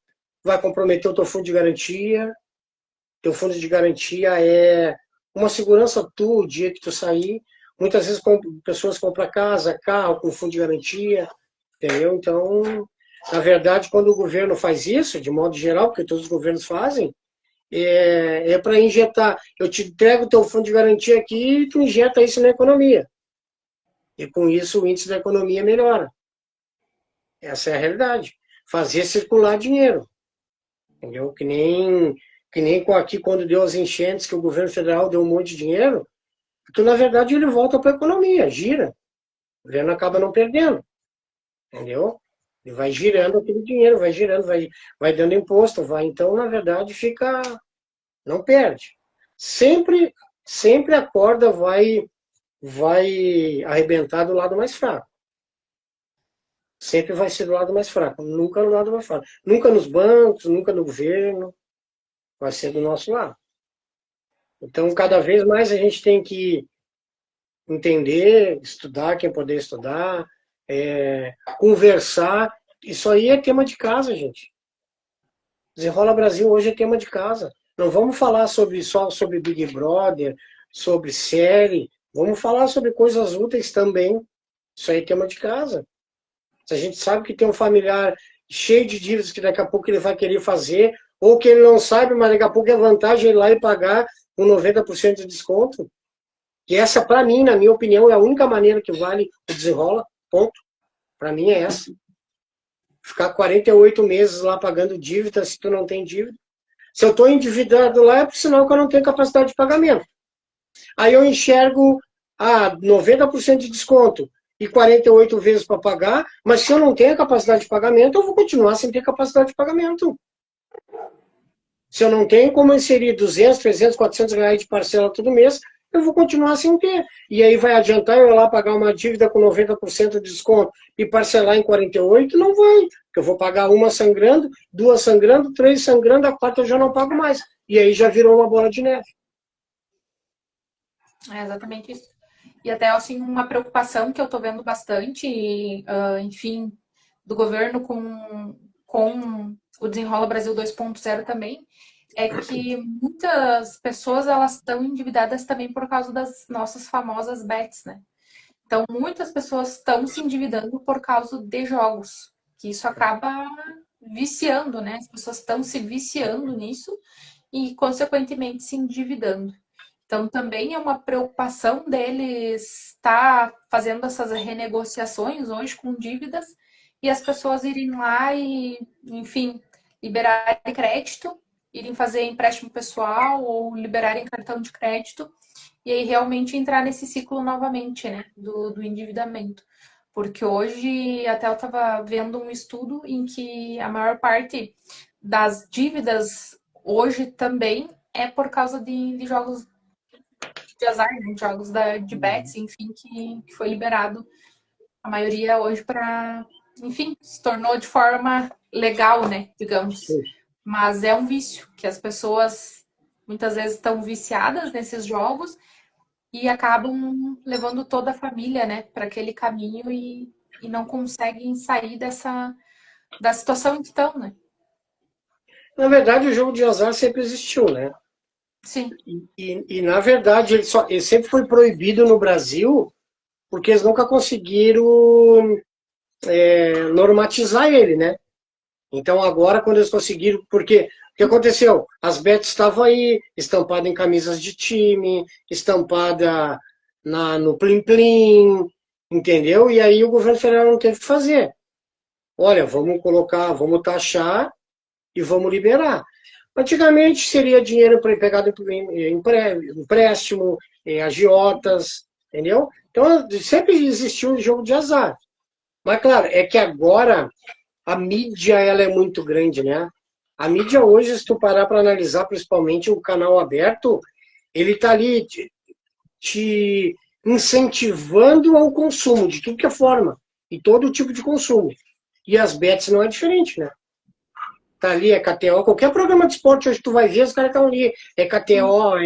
vai comprometer o teu fundo de garantia. Teu fundo de garantia é uma segurança tua, o dia que tu sair. Muitas vezes pessoas compram casa, carro com fundo de garantia, entendeu? Então, na verdade, quando o governo faz isso, de modo geral, porque todos os governos fazem, é para injetar. Eu te entrego o teu fundo de garantia aqui e tu injeta isso na economia. E com isso o índice da economia melhora. Essa é a realidade. Fazer circular dinheiro. Entendeu? Que nem aqui quando deu as enchentes, que o governo federal deu um monte de dinheiro, porque na verdade ele volta para a economia, gira. O governo acaba não perdendo, entendeu? E vai girando aquele dinheiro, vai girando, vai dando imposto, vai. Então, na verdade, fica, não perde. Sempre, sempre a corda vai arrebentar do lado mais fraco. Sempre vai ser do lado mais fraco, nunca do lado mais fraco. Nunca nos bancos, nunca no governo, vai ser do nosso lado. Então, cada vez mais a gente tem que entender, estudar, quem poder estudar, conversar. Isso aí é tema de casa, gente. Desenrola Brasil hoje é tema de casa. Não vamos falar só sobre Big Brother, sobre série. Vamos falar sobre coisas úteis também. Isso aí é tema de casa. Se a gente sabe que tem um familiar cheio de dívidas que daqui a pouco ele vai querer fazer, ou que ele não sabe, mas daqui a pouco é vantagem ele ir lá e pagar com 90% de desconto. E essa, para mim, na minha opinião, é a única maneira que vale o desenrola. Ponto. Para mim é essa. Ficar 48 meses lá pagando dívida se tu não tem dívida. Se eu estou endividado lá, é por sinal que eu não tenho capacidade de pagamento. Aí eu enxergo 90% de desconto e 48 vezes para pagar, mas se eu não tenho capacidade de pagamento, eu vou continuar sem ter capacidade de pagamento. Se eu não tenho como inserir 200, 300, 400 reais de parcela todo mês, eu vou continuar sem ter. E aí vai adiantar eu ir lá pagar uma dívida com 90% de desconto e parcelar em 48? Não vai. Porque eu vou pagar uma sangrando, duas sangrando, três sangrando, a quarta eu já não pago mais. E aí já virou uma bola de neve. É exatamente isso. E até, assim, uma preocupação que eu tô vendo bastante, enfim, do governo com o Desenrola Brasil 2.0 também, é que muitas pessoas, elas estão endividadas também por causa das nossas famosas bets, né? Então, muitas pessoas estão se endividando por causa de jogos, que isso acaba viciando, né? As pessoas estão se viciando nisso e, consequentemente, se endividando. Então, também é uma preocupação deles estar fazendo essas renegociações hoje com dívidas e as pessoas irem lá e, enfim, liberarem crédito, irem fazer empréstimo pessoal ou liberarem cartão de crédito e aí realmente entrar nesse ciclo novamente, né, do endividamento. Porque hoje, até eu estava vendo um estudo em que a maior parte das dívidas hoje também é por causa de jogos de azar, né? Jogos de bets, enfim, que foi liberado a maioria hoje para, enfim, se tornou de forma legal, né, digamos. Mas é um vício que as pessoas muitas vezes estão viciadas nesses jogos e acabam levando toda a família, né, para aquele caminho e não conseguem sair da situação em que estão, né? Na verdade, o jogo de azar sempre existiu, né? Sim. E na verdade, ele sempre foi proibido no Brasil porque eles nunca conseguiram normatizar ele, né? Então agora, quando eles conseguiram, porque o que aconteceu? As bets estavam aí, estampada em camisas de time, estampada no Plim Plim, entendeu? E aí o governo federal não teve o que fazer. Olha, vamos colocar, vamos taxar e vamos liberar. Antigamente seria dinheiro pegado em empréstimo, em agiotas, entendeu? Então sempre existiu um jogo de azar. Mas claro, é que agora a mídia ela é muito grande, né? A mídia hoje, se tu parar para analisar, principalmente o canal aberto, ele está ali te incentivando ao consumo de tudo que é forma e todo tipo de consumo. E as bets não é diferente, né? Tá ali, é KTO, qualquer programa de esporte hoje tu vai ver, os caras estão ali, é KTO,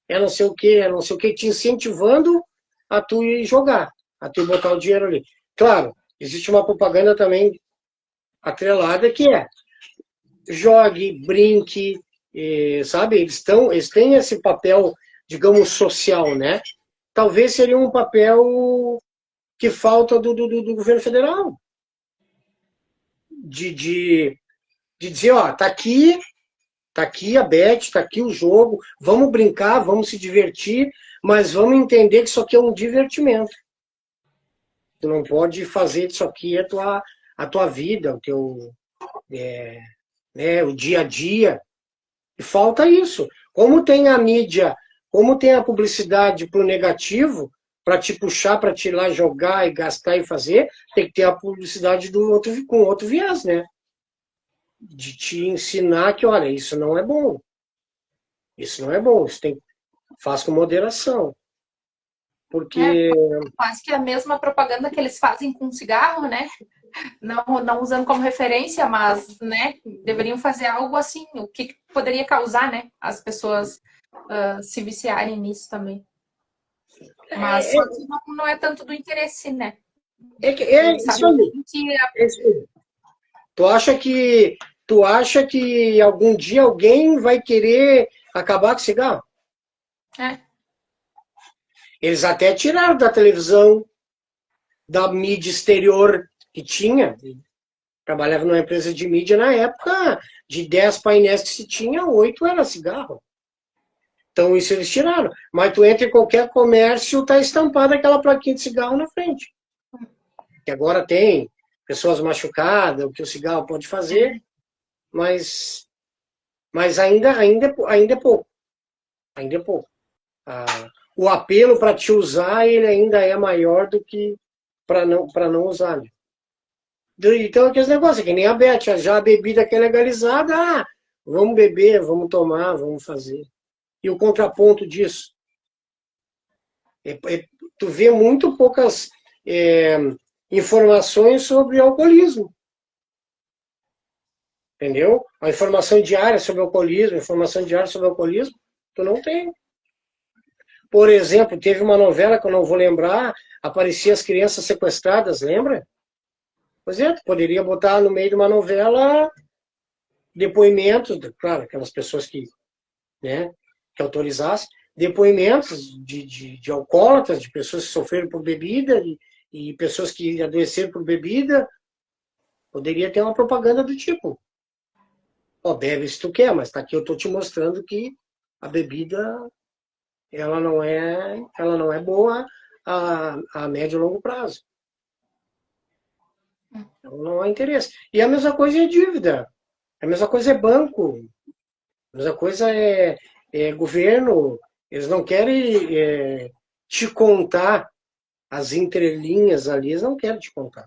é não sei o que, é não sei o que, te incentivando a tu ir jogar, a tu botar o dinheiro ali. Claro, existe uma propaganda também atrelada que é jogue, brinque, sabe? Eles têm esse papel, digamos, social, né? Talvez seria um papel que falta do governo federal. De dizer, ó, tá aqui a bet, tá aqui o jogo, vamos brincar, vamos se divertir, mas vamos entender que isso aqui é um divertimento. Tu não pode fazer disso aqui a tua vida, o teu o dia a dia. E falta isso. Como tem a mídia, como tem a publicidade para o negativo, para te puxar, para te ir lá jogar e gastar e fazer, tem que ter a publicidade com outro viés, né? De te ensinar que, olha, isso não é bom. Isso não é bom, faz com moderação. É Porque quase que a mesma propaganda que eles fazem com cigarro, né? Não usando como referência, mas, né, deveriam fazer algo assim, o que poderia causar, né, as pessoas se viciarem nisso também. Mas é, só que não é tanto do interesse, né? é Eles isso sabem aí. que É isso aí. Tu acha que algum dia alguém vai querer acabar com o cigarro? é, Eles até tiraram da televisão, da mídia exterior que tinha. Trabalhava numa empresa de mídia na época, de 10 painéis que se tinha, 8 era cigarro. Então isso eles tiraram. Mas tu entra em qualquer comércio, tá estampada aquela plaquinha de cigarro na frente. Que agora tem pessoas machucadas, o que o cigarro pode fazer, mas, ainda é pouco. Ainda é pouco. O apelo para te usar, ele ainda é maior do que para não usar. Né? Então, aqueles negócios, que nem a Beth, já a bebida que é legalizada, vamos beber, vamos tomar, vamos fazer. E o contraponto disso? Tu vê muito poucas informações sobre alcoolismo. Entendeu? A informação diária sobre alcoolismo, tu não tem. Por exemplo, teve uma novela que eu não vou lembrar, aparecia as crianças sequestradas, lembra? Pois é, tu poderia botar no meio de uma novela depoimentos, claro, aquelas pessoas né, que autorizassem, depoimentos de alcoólatras, de pessoas que sofreram por bebida e pessoas que adoeceram por bebida. Poderia ter uma propaganda do tipo: ó, bebe se tu quer, mas tá aqui, eu tô te mostrando que a bebida ela não é boa a médio e longo prazo. Então não há interesse. E a mesma coisa é dívida. A mesma coisa é banco. A mesma coisa é governo. Eles não querem te contar as entrelinhas ali, eles não querem te contar.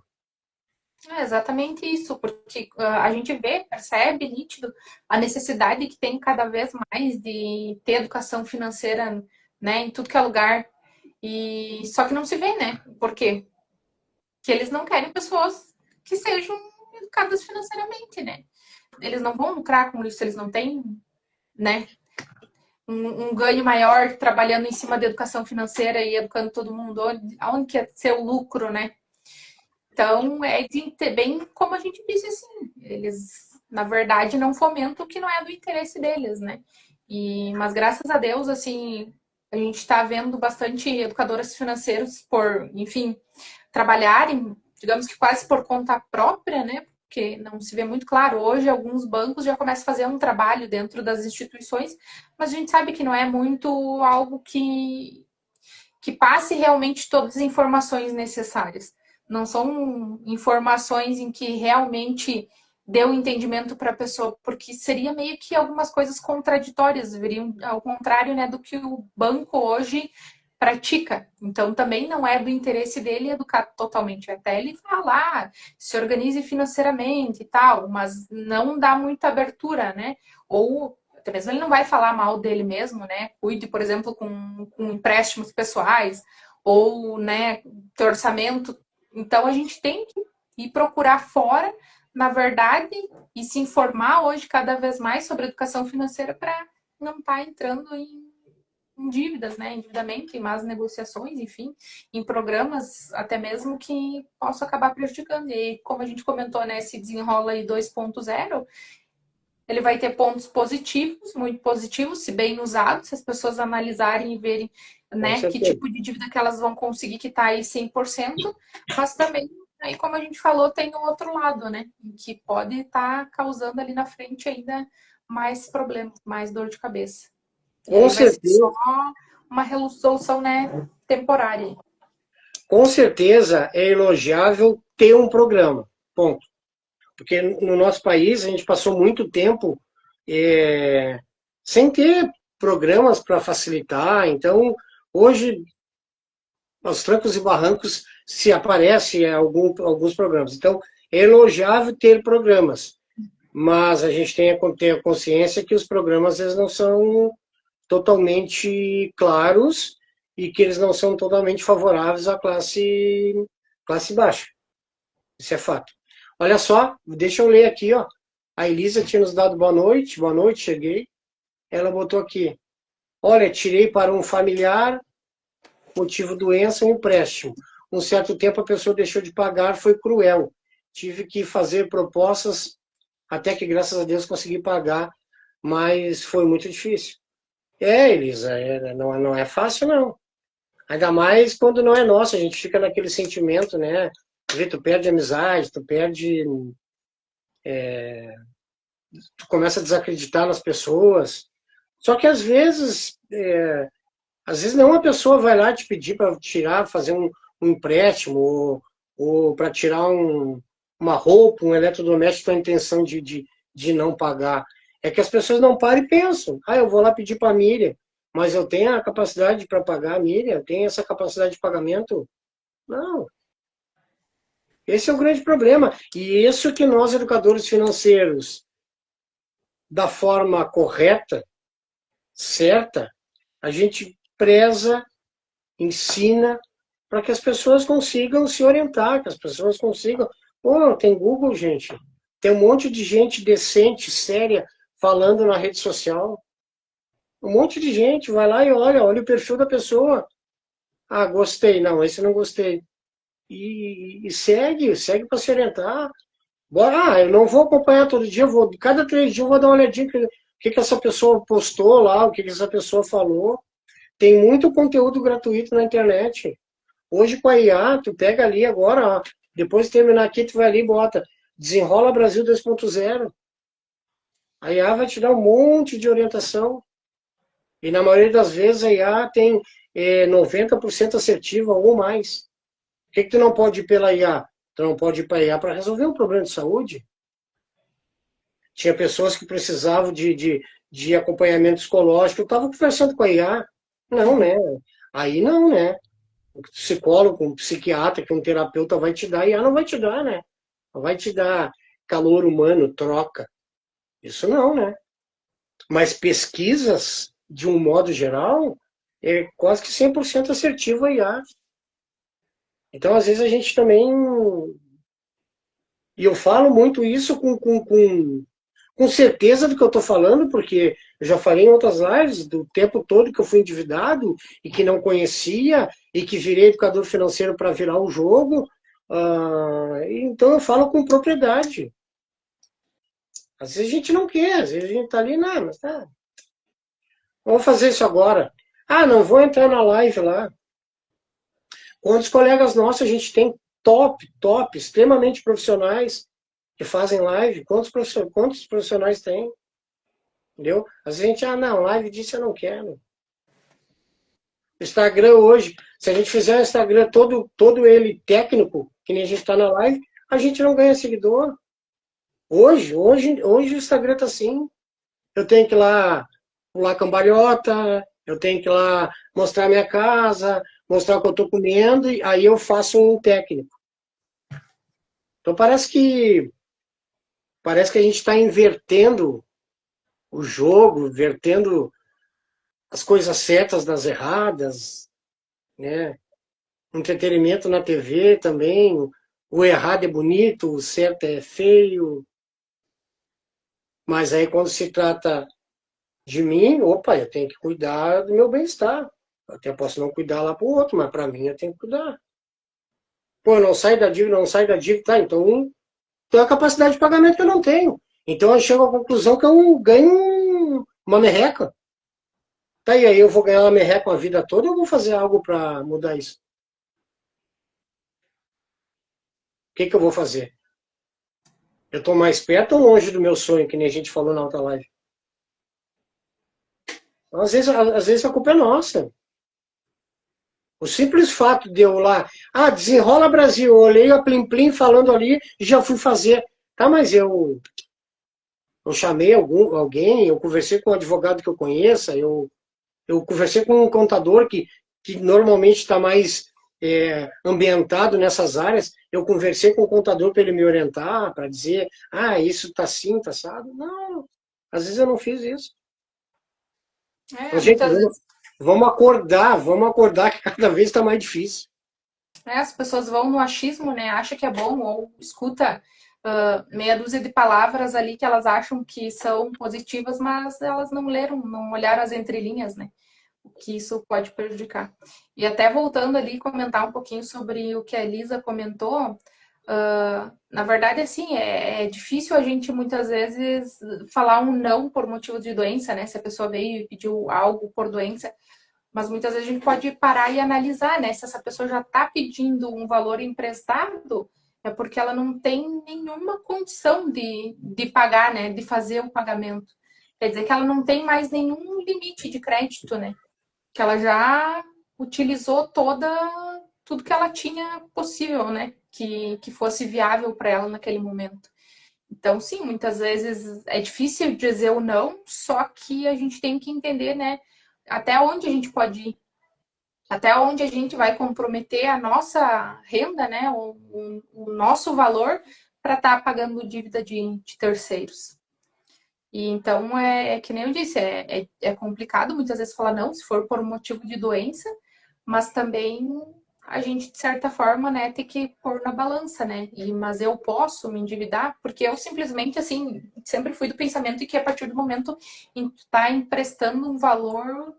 é exatamente isso, porque a gente vê, percebe nítido a necessidade que tem cada vez mais de ter educação financeira, né, em tudo que é lugar. E só que não se vê, né? Por quê? Que eles não querem pessoas que sejam educadas financeiramente, né? Eles não vão lucrar com isso, eles não têm, né, um ganho maior trabalhando em cima da educação financeira e educando todo mundo. Onde que é ser o lucro, né? Então, é de ter bem como a gente disse assim, eles, na verdade, não fomentam o que não é do interesse deles, né? Mas graças a Deus, assim, a gente está vendo bastante educadoras financeiras por, enfim, trabalharem, digamos que quase por conta própria, né? Porque não se vê muito claro. Hoje, alguns bancos já começam a fazer um trabalho dentro das instituições, mas a gente sabe que não é muito algo que passe realmente todas as informações necessárias. Não são informações em que realmente dê o entendimento para a pessoa, porque seria meio que algumas coisas contraditórias, veriam ao contrário, né, do que o banco hoje pratica. Então também não é do interesse dele educar totalmente, até ele falar, se organize financeiramente e tal, mas não dá muita abertura, né? Ou até mesmo ele não vai falar mal dele mesmo, né? Cuide, por exemplo, com empréstimos pessoais ou, né, ter orçamento. Então a gente tem que ir procurar fora, na verdade, e se informar hoje cada vez mais sobre educação financeira para não estar entrando em dívidas, né? Endividamento, em más negociações, enfim, em programas até mesmo que possam acabar prejudicando. E aí, como a gente comentou, né, esse desenrola aí 2.0, ele vai ter pontos positivos, muito positivos, se bem usados, se as pessoas analisarem e verem, Com né, que certeza. tipo de dívida que elas vão conseguir quitar aí 100%, mas também, aí como a gente falou, tem o outro lado, né, que pode estar causando ali na frente ainda mais problemas, mais dor de cabeça. E Com aí vai ser só certeza. uma resolução, né, temporária. Com certeza é elogiável ter um programa. Ponto. Porque no nosso país a gente passou muito tempo sem ter programas para facilitar. Então, hoje, aos trancos e barrancos se aparece alguns programas. Então, é elogiável ter programas, mas a gente tem que ter a consciência que os programas às vezes não são totalmente claros e que eles não são totalmente favoráveis à classe baixa. Isso é fato. Olha só, deixa eu ler aqui, ó. A Elisa tinha nos dado boa noite, cheguei. Ela botou aqui, olha, tirei para um familiar, motivo doença, um empréstimo. Um certo tempo a pessoa deixou de pagar, foi cruel. Tive que fazer propostas, até que graças a Deus consegui pagar, mas foi muito difícil. Elisa, não é fácil não. Ainda mais quando não é nosso, a gente fica naquele sentimento, né? Tu perde amizade, tu começa a desacreditar nas pessoas. Só que às vezes não uma pessoa vai lá te pedir para tirar, fazer um empréstimo, ou para tirar uma roupa, um eletrodoméstico com a intenção de não pagar. É que as pessoas não param e pensam, eu vou lá pedir para a Miriam, mas eu tenho a capacidade para pagar a Miriam, eu tenho essa capacidade de pagamento? Não. Esse é o grande problema. E isso que nós, educadores financeiros, da forma correta, certa, a gente preza, ensina, para que as pessoas consigam se orientar, que as pessoas consigam. Pô, tem Google, gente. Tem um monte de gente decente, séria, falando na rede social. Um monte de gente vai lá e olha o perfil da pessoa. Ah, gostei. Não, esse não gostei. E segue para se orientar. Bora, eu não vou acompanhar todo dia, cada 3 dias eu vou dar uma olhadinha o que essa pessoa postou lá, o que essa pessoa falou. Tem muito conteúdo gratuito na internet. Hoje com a IA, tu pega ali agora, ó, depois de terminar aqui, tu vai ali e bota Desenrola Brasil 2.0. A IA vai te dar um monte de orientação. E na maioria das vezes a IA tem 90% assertiva ou mais. Por que tu não pode ir pela IA? Tu não pode ir para a IA para resolver um problema de saúde. Tinha pessoas que precisavam de acompanhamento psicológico. Eu estava conversando com a IA. Não, né? Aí não, né? Um psicólogo, um psiquiatra, que um terapeuta vai te dar, a IA não vai te dar, né? Não vai te dar calor humano, troca. Isso não, né? Mas pesquisas, de um modo geral, é quase que 100% assertivo a IA. Então, às vezes, a gente também. E eu falo muito isso com certeza do que eu estou falando, porque eu já falei em outras lives do tempo todo que eu fui endividado e que não conhecia e que virei educador financeiro para virar o jogo. Então eu falo com propriedade. Às vezes a gente não quer, às vezes a gente está ali, não, mas tá. Vamos fazer isso agora. Não vou entrar na live lá. Quantos colegas nossos a gente tem top, extremamente profissionais que fazem live? Quantos profissionais tem? Entendeu? Às vezes a gente, não, live disso eu não quero. Instagram hoje, se a gente fizer o Instagram todo ele técnico, que nem a gente está na live, a gente não ganha seguidor. Hoje o Instagram tá assim. Eu tenho que ir lá pular cambalhota, eu tenho que ir lá mostrar minha casa, mostrar o que eu estou comendo, e aí eu faço um técnico. Então parece que a gente está invertendo o jogo, invertendo as coisas certas das erradas, né? Entretenimento na TV também, o errado é bonito, o certo é feio. Mas aí quando se trata de mim, opa, eu tenho que cuidar do meu bem-estar. Eu até posso não cuidar lá para o outro, mas para mim eu tenho que cuidar. Pô, eu não saio da dívida, tá? Então é a capacidade de pagamento que eu não tenho. Então eu chego à conclusão que eu ganho uma merreca. Tá, e aí eu vou ganhar uma merreca a vida toda ou eu vou fazer algo para mudar isso? O que eu vou fazer? Eu estou mais perto ou longe do meu sonho, que nem a gente falou na outra live? Então, às vezes a culpa é nossa. O simples fato de eu lá, Desenrola Brasil, eu olhei a Plim Plim falando ali e já fui fazer. Tá, mas eu chamei alguém, eu conversei com um advogado que eu conheça, eu conversei com um contador que normalmente está mais ambientado nessas áreas, eu conversei com o contador para ele me orientar, para dizer, isso está assim, está assado. Não, às vezes eu não fiz isso. Então, gente, Muitas vezes vamos acordar que cada vez está mais difícil. as pessoas vão no achismo, né? Acha que é bom ou escuta meia dúzia de palavras ali que elas acham que são positivas, mas elas não leram, não olharam as entrelinhas, né? O que isso pode prejudicar. E até voltando ali, comentar um pouquinho sobre o que a Elisa comentou. Na verdade, assim, é difícil a gente muitas vezes falar um não por motivo de doença, né? Se a pessoa veio e pediu algo por doença, mas muitas vezes a gente pode parar e analisar, né? Se essa pessoa já está pedindo um valor emprestado, é porque ela não tem nenhuma condição de pagar, né? De fazer o pagamento. Quer dizer que ela não tem mais nenhum limite de crédito, né? Que ela já utilizou tudo que ela tinha possível, né? Que fosse viável para ela naquele momento. Então, sim, muitas vezes é difícil dizer o não, só que a gente tem que entender, né? Até onde a gente pode ir, até onde a gente vai comprometer a nossa renda, né? O nosso valor para estar pagando dívida de terceiros. E então é que nem eu disse, é complicado muitas vezes falar não, se for por um motivo de doença, mas também a gente, de certa forma, né, tem que pôr na balança, né? Mas eu posso me endividar, porque eu simplesmente, assim, sempre fui do pensamento de que a partir do momento em que tu tá emprestando um valor,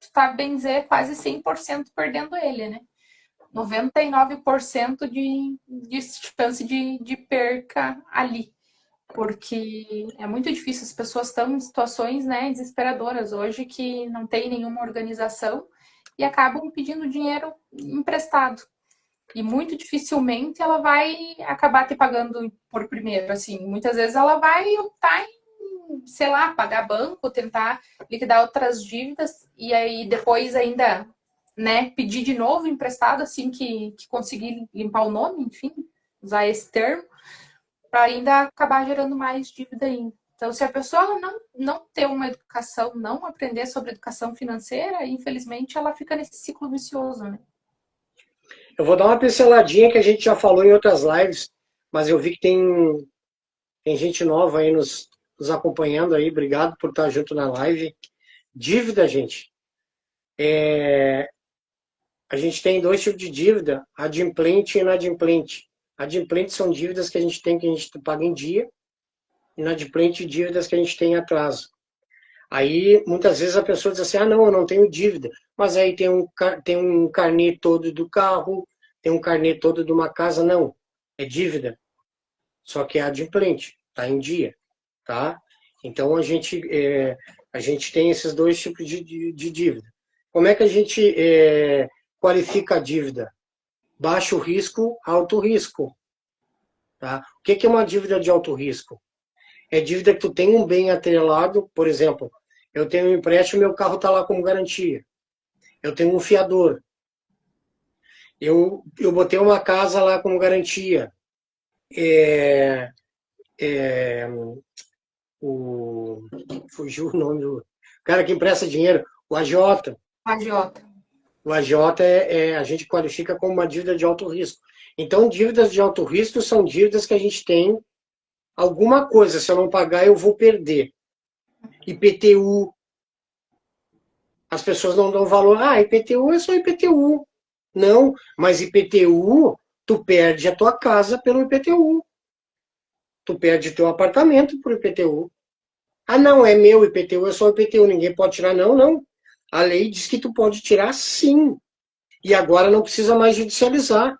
tu tá, bem dizer, quase 100% perdendo ele, né? 99% de chance de perca ali. Porque é muito difícil, as pessoas estão em situações, né, desesperadoras hoje que não tem nenhuma organização e acabam pedindo dinheiro emprestado. E muito dificilmente ela vai acabar te pagando por primeiro, assim. Muitas vezes ela vai optar em, sei lá, pagar banco, tentar liquidar outras dívidas e aí depois ainda, né, pedir de novo emprestado assim que conseguir limpar o nome, enfim, usar esse termo para ainda acabar gerando mais dívida ainda. Então, se a pessoa não ter uma educação, não aprender sobre educação financeira, infelizmente ela fica nesse ciclo vicioso, né? Eu vou dar uma pinceladinha que a gente já falou em outras lives, mas eu vi que tem gente nova aí nos acompanhando aí. Obrigado por estar junto na live. Dívida, gente. A gente tem dois tipos de dívida, adimplente e inadimplente. Adimplente são dívidas que a gente tem que a gente paga em dia, inadimplente dívidas que a gente tem em atraso. Aí, muitas vezes a pessoa diz assim, não, eu não tenho dívida. Mas aí tem um carnê todo do carro, tem um carnê todo de uma casa. Não, é dívida. Só que é adimplente, está em dia, tá? Então, a gente tem esses dois tipos de dívida. Como é que a gente qualifica a dívida? Baixo risco, alto risco. Tá? O que é uma dívida de alto risco? É dívida que tu tem um bem atrelado, por exemplo, eu tenho um empréstimo e meu carro está lá como garantia. Eu tenho um fiador. Eu botei uma casa lá como garantia. Fugiu o nome do cara que empresta dinheiro, o agiota. Agiota. O agiota a gente qualifica como uma dívida de alto risco. Então, dívidas de alto risco são dívidas que a gente tem alguma coisa, se eu não pagar, eu vou perder. IPTU. As pessoas não dão valor. IPTU é só IPTU. Não, mas IPTU, tu perde a tua casa pelo IPTU. Tu perde teu apartamento por IPTU. Não, é meu IPTU, é só IPTU, ninguém pode tirar. Não, não. A lei diz que tu pode tirar sim. E agora não precisa mais judicializar.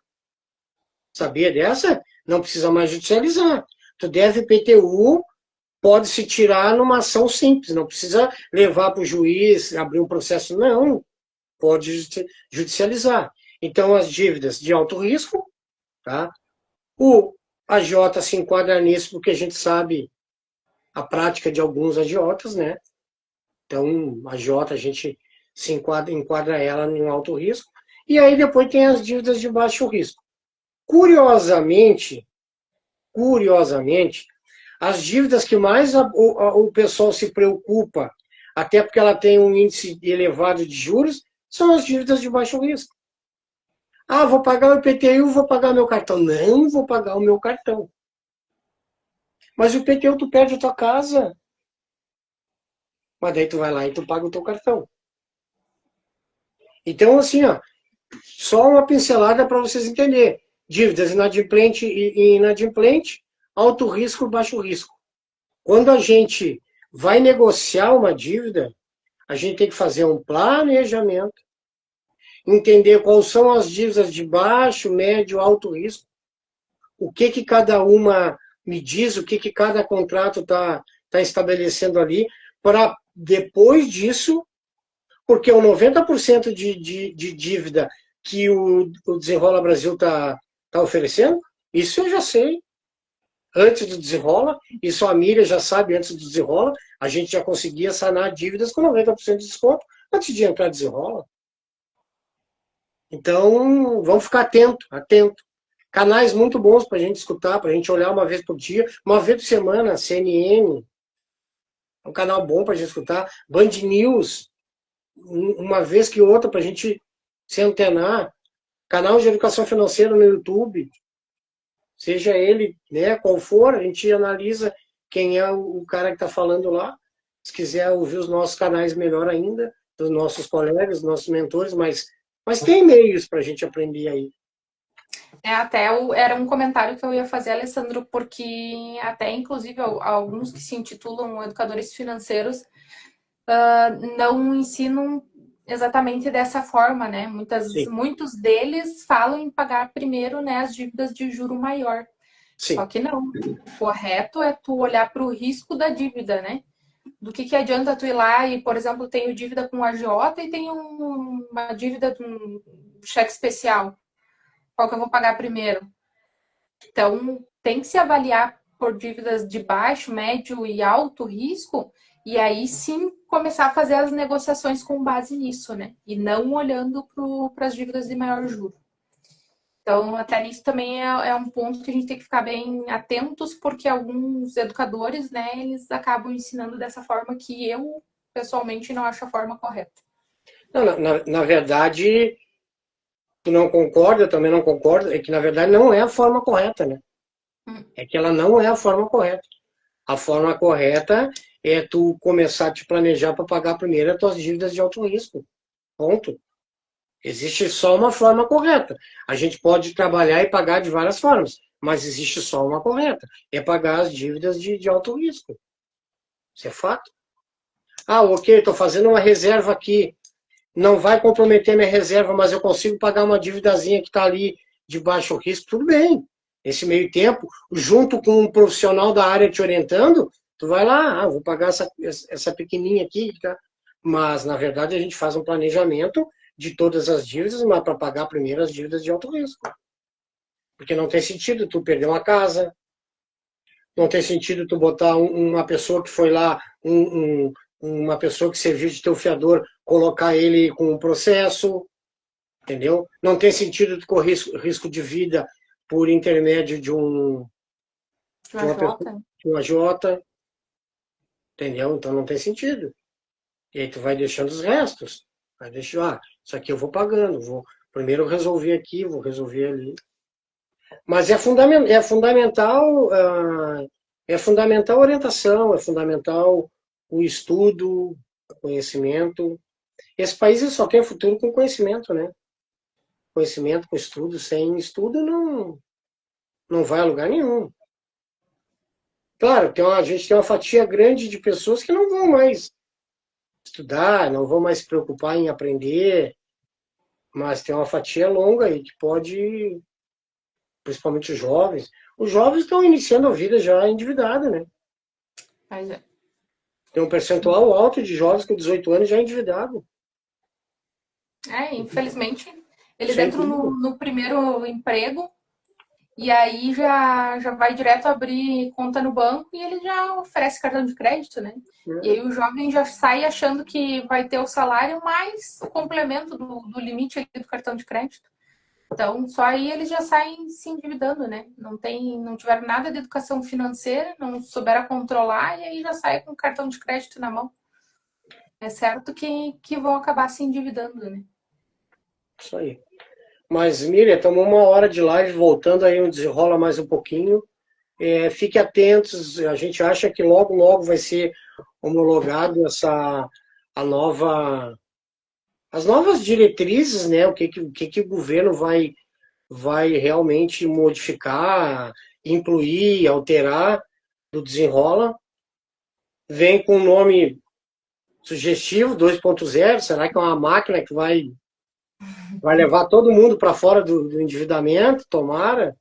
Sabia dessa? Não precisa mais judicializar. Tu deve IPTU, pode se tirar numa ação simples, não precisa levar para o juiz, abrir um processo, não. Pode judicializar. Então, as dívidas de alto risco, tá? O agiota se enquadra nisso porque a gente sabe a prática de alguns agiotas, né? Então, a agiota, a gente se enquadra ela em alto risco. E aí depois tem as dívidas de baixo risco. Curiosamente, as dívidas que mais o pessoal se preocupa, até porque ela tem um índice elevado de juros, são as dívidas de baixo risco. Ah, vou pagar o IPTU, vou pagar meu cartão. Não vou pagar o meu cartão. Mas o IPTU tu perde a tua casa. Mas daí tu vai lá e tu paga o teu cartão. Então, assim, ó, só uma pincelada para vocês entenderem. Dívidas inadimplente e inadimplente, alto risco, baixo risco. Quando a gente vai negociar uma dívida, a gente tem que fazer um planejamento, entender quais são as dívidas de baixo, médio, alto risco, o que que cada uma me diz, o que que cada contrato tá estabelecendo ali, para depois disso, porque o 90% de dívida que o Desenrola Brasil tá oferecendo, isso eu já sei. Antes do Desenrola, isso a Miriam já sabe antes do Desenrola, a gente já conseguia sanar dívidas com 90% de desconto antes de entrar Desenrola. Então, vamos ficar atento, atento. Canais muito bons para a gente escutar, para a gente olhar uma vez por dia, uma vez por semana, CNN, é um canal bom para a gente escutar. Band News, uma vez que outra, para a gente se antenar. Canal de educação financeira no YouTube, seja ele, né, qual for, a gente analisa quem é o cara que está falando lá. Se quiser ouvir os nossos canais, melhor ainda, dos nossos colegas, dos nossos mentores, mas tem meios para a gente aprender aí. Era um comentário que eu ia fazer, Alessandro, porque até inclusive alguns que se intitulam educadores financeiros não ensinam exatamente dessa forma, né? Sim, Muitos deles falam em pagar primeiro, né, as dívidas de juro maior. Só sim, que não. O correto é tu olhar para o risco da dívida, né? Do que adianta tu ir lá e, por exemplo, tenho dívida com a agiota e tenho uma dívida de um cheque especial. Qual que eu vou pagar primeiro? Então, tem que se avaliar por dívidas de baixo, médio e alto risco, e aí sim começar a fazer as negociações com base nisso, né? E não olhando para as dívidas de maior juro. Então, até nisso também é um ponto que a gente tem que ficar bem atentos, porque alguns educadores, né, eles acabam ensinando dessa forma que eu, pessoalmente, não acho a forma correta. não, na verdade, tu não concorda, eu também não concordo, é que na verdade não é a forma correta, né? É que ela não é a forma correta. A forma correta é tu começar a te planejar para pagar primeiro as tuas dívidas de alto risco. Ponto. Existe só uma forma correta. A gente pode trabalhar e pagar de várias formas, mas existe só uma correta. É pagar as dívidas de alto risco. Isso é fato. Ah, ok, estou fazendo uma reserva aqui. Não vai comprometer minha reserva, mas eu consigo pagar uma dívidazinha que está ali de baixo risco, tudo bem. Nesse meio tempo, junto com um profissional da área te orientando, tu vai lá, vou pagar essa pequenininha aqui, tá? Mas, na verdade, a gente faz um planejamento de todas as dívidas, mas para pagar primeiro as dívidas de alto risco. Porque não tem sentido tu perder uma casa, não tem sentido tu botar uma pessoa que foi lá, uma pessoa que serviu de teu fiador, colocar ele com um processo, entendeu? Não tem sentido tu correr risco de vida por intermédio de uma pessoa, Jota? de um agiota, entendeu? Então não tem sentido. E aí tu vai deixando os restos. Vai deixar, isso aqui eu vou pagando, vou primeiro resolver aqui, vou resolver ali. Mas é fundamental a orientação, é fundamental o estudo, o conhecimento. Esse país só tem futuro com conhecimento, né? Conhecimento com estudo, sem estudo não vai a lugar nenhum. Claro, a gente tem uma fatia grande de pessoas que não vão mais estudar, não vão mais se preocupar em aprender, mas tem uma fatia longa aí que pode, principalmente os jovens estão iniciando a vida já endividada, né? Mas é. Tem um percentual alto de jovens com 18 anos já endividado. Infelizmente, eles Isso é entram incrível. no primeiro emprego e aí já vai direto abrir conta no banco e ele já oferece cartão de crédito, né? E Né? aí o jovem já sai achando que vai ter o salário mais o complemento do limite do cartão de crédito. Então, só aí eles já saem se endividando, né? Não tiveram nada de educação financeira, não souberam controlar e aí já sai com o cartão de crédito na mão. É certo que vão acabar se endividando, né? Isso aí. Mas, Miriam, estamos 1 hora de live, voltando aí, um desenrola mais um pouquinho. Fique atentos, a gente acha que logo, logo vai ser homologado a nova, as novas diretrizes, né? O que o governo vai realmente modificar, incluir, alterar do desenrola. Vem com um nome sugestivo, 2.0, será que é uma máquina que vai levar todo mundo para fora do endividamento? Tomara.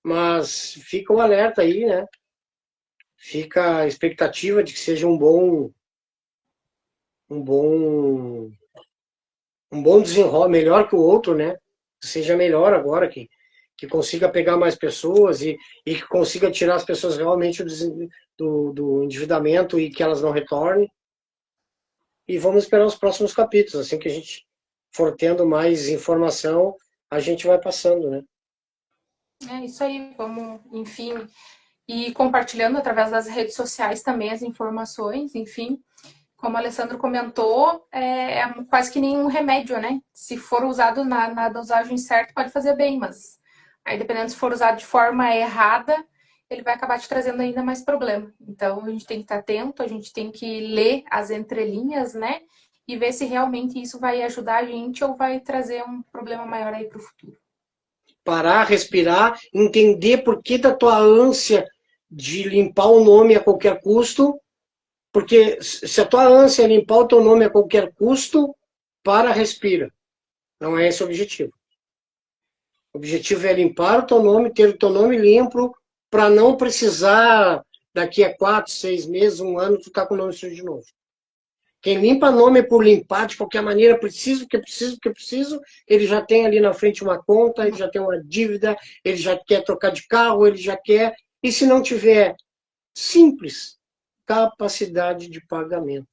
Mas fica o alerta aí, né? Fica a expectativa de que seja um bom, um bom desenrolar, melhor que o outro, né? Que seja melhor agora, que consiga pegar mais pessoas e que consiga tirar as pessoas realmente do endividamento e que elas não retornem. E vamos esperar os próximos capítulos. Assim que a gente for tendo mais informação, a gente vai passando, né? É isso aí, vamos, enfim, e compartilhando através das redes sociais também as informações, enfim. Como o Alessandro comentou, é quase que nenhum remédio, né? Se for usado na dosagem certa, pode fazer bem, mas aí dependendo se for usado de forma errada, ele vai acabar te trazendo ainda mais problema. Então a gente tem que estar atento, a gente tem que ler as entrelinhas, né? E ver se realmente isso vai ajudar a gente ou vai trazer um problema maior aí para o futuro. Parar, respirar, entender por que da tua ânsia de limpar o nome a qualquer custo, porque se a tua ânsia é limpar o teu nome a qualquer custo, para, respira. Não é esse o objetivo. O objetivo é limpar o teu nome, ter o teu nome limpo, para não precisar, daqui a 4, 6 meses, 1 ano, tu tá com o nome sujo de novo. Quem limpa nome é por limpar de qualquer maneira, preciso, ele já tem ali na frente uma conta, ele já tem uma dívida, ele já quer trocar de carro, ele já quer. E se não tiver simples, capacidade de pagamento.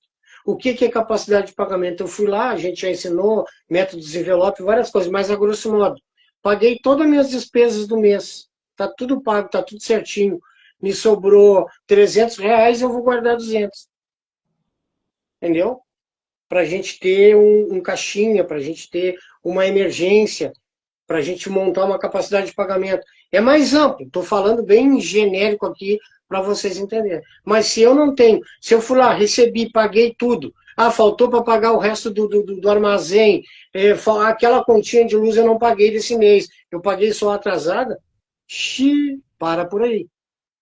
O que é capacidade de pagamento? Eu fui lá, a gente já ensinou métodos de envelope, várias coisas, mas a grosso modo, paguei todas as minhas despesas do mês, tá tudo pago, tá tudo certinho, me sobrou R$ 300, eu vou guardar 200. Entendeu? Para a gente ter um caixinha, para a gente ter uma emergência, para a gente montar uma capacidade de pagamento. É mais amplo, estou falando bem genérico aqui para vocês entenderem. Mas se eu não tenho, se eu fui lá, recebi, paguei tudo, faltou para pagar o resto do armazém, aquela continha de luz eu não paguei desse mês, eu paguei só atrasada, para por aí.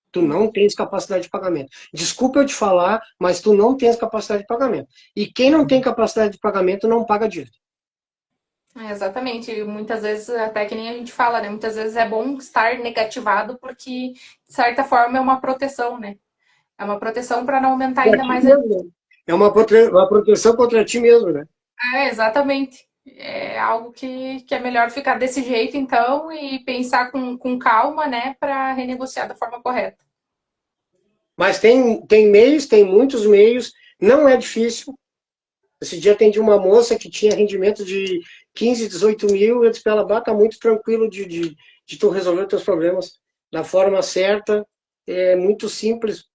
Tu não tens capacidade de pagamento. Desculpa eu te falar, mas tu não tens capacidade de pagamento. E quem não tem capacidade de pagamento não paga dívida. Exatamente. E muitas vezes, até que nem a gente fala, né? Muitas vezes é bom estar negativado porque, de certa forma, é uma proteção, né? É uma proteção para não aumentar Pra ainda ti mais a. mesmo, né? É uma proteção contra ti mesmo, né? Exatamente. É algo que é melhor ficar desse jeito, então, e pensar com calma, né, para renegociar da forma correta. Mas tem meios, tem muitos meios, não é difícil. Esse dia atendi uma moça que tinha rendimento de 15, 18 mil, eu disse para ela, tá muito tranquilo de tu resolver os teus problemas da forma certa, é muito simples,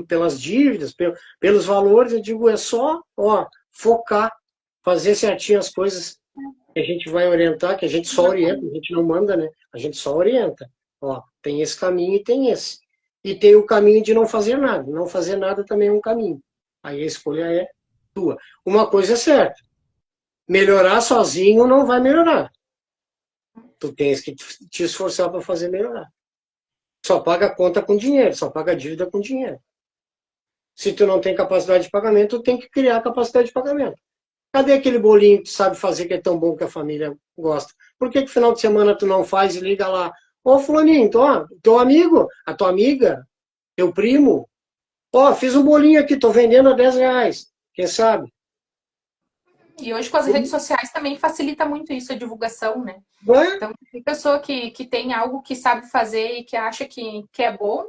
pelas dívidas, pelos valores, eu digo, é só focar, fazer certinho as coisas que a gente vai orientar, que a gente só orienta, a gente não manda, né? A gente só orienta. Tem esse caminho e tem esse. E tem o caminho de não fazer nada. Não fazer nada também é um caminho. Aí a escolha é tua. Uma coisa é certa, melhorar sozinho não vai melhorar. Tu tens que te esforçar para fazer melhorar. Só paga a conta com dinheiro, só paga a dívida com dinheiro. Se tu não tem capacidade de pagamento, tu tem que criar capacidade de pagamento. Cadê aquele bolinho que tu sabe fazer que é tão bom que a família gosta? Por que no final de semana tu não faz e liga lá? Ô fulaninho, teu amigo, a tua amiga, teu primo, fiz um bolinho aqui, tô vendendo a R$ 10. Quem sabe? E hoje com as redes sociais também facilita muito isso, a divulgação, né? Vai. Então, a pessoa que tem algo que sabe fazer e que acha que é bom,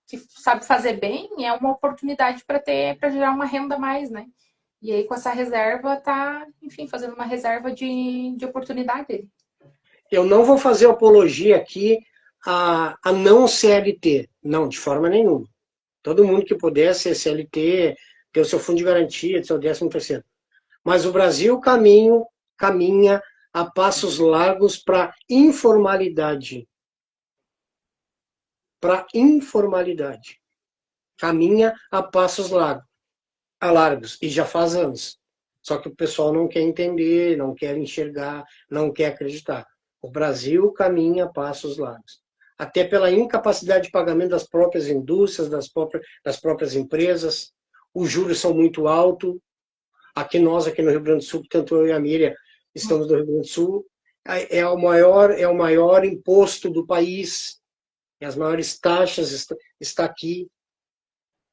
que sabe fazer bem, é uma oportunidade para gerar uma renda a mais, né? E aí, com essa reserva, tá, enfim, fazendo uma reserva de oportunidade. Eu não vou fazer apologia aqui a não CLT. Não, de forma nenhuma. Todo mundo que puder ser CLT, ter o seu fundo de garantia, ter o 13º. Mas o Brasil caminha a passos largos para informalidade. Para informalidade. Caminha a passos largos. E já faz anos. Só que o pessoal não quer entender, não quer enxergar, não quer acreditar. O Brasil caminha a passos largos. Até pela incapacidade de pagamento das próprias indústrias, das próprias empresas. Os juros são muito altos. Aqui no Rio Grande do Sul, tanto eu e a Miriam estamos no Rio Grande do Sul, é o maior imposto do país, e as maiores taxas está aqui,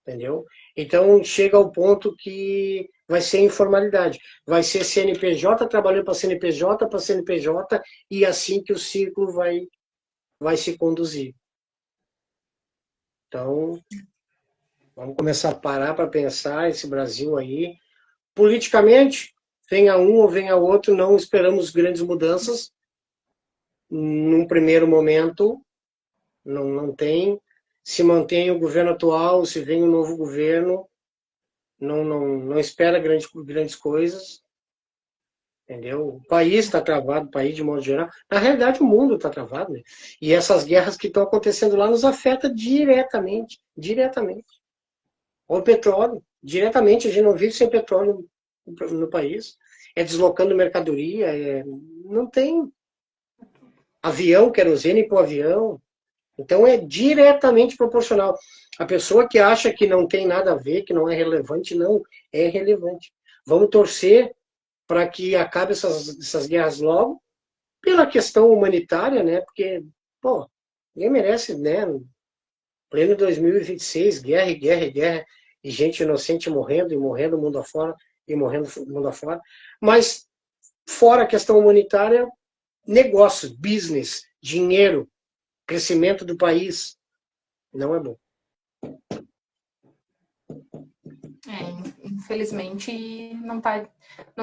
entendeu? Então, chega ao ponto que vai ser informalidade. Vai ser CNPJ trabalhando para CNPJ, e assim que o ciclo vai se conduzir. Então, vamos começar a parar para pensar esse Brasil aí. Politicamente, venha um ou venha outro, não esperamos grandes mudanças. Num primeiro momento, não tem. Se mantém o governo atual, se vem um novo governo, não espera grandes coisas. Entendeu? O país está travado, o país de modo geral. Na realidade, o mundo está travado. Né? E essas guerras que estão acontecendo lá nos afetam diretamente. Diretamente. O petróleo, diretamente, a gente não vive sem petróleo no país. É deslocando mercadoria, não tem avião, querosene para o avião. Então é diretamente proporcional. A pessoa que acha que não tem nada a ver, que não é relevante, não é relevante. Vamos torcer para que acabe essas guerras logo, pela questão humanitária, né? Porque, pô, ninguém merece, né? Pleno 2026, guerra e guerra e guerra, e gente inocente morrendo, e morrendo mundo afora, e morrendo mundo afora. Mas, fora a questão humanitária, negócio, business, dinheiro, crescimento do país, não é bom. Infelizmente não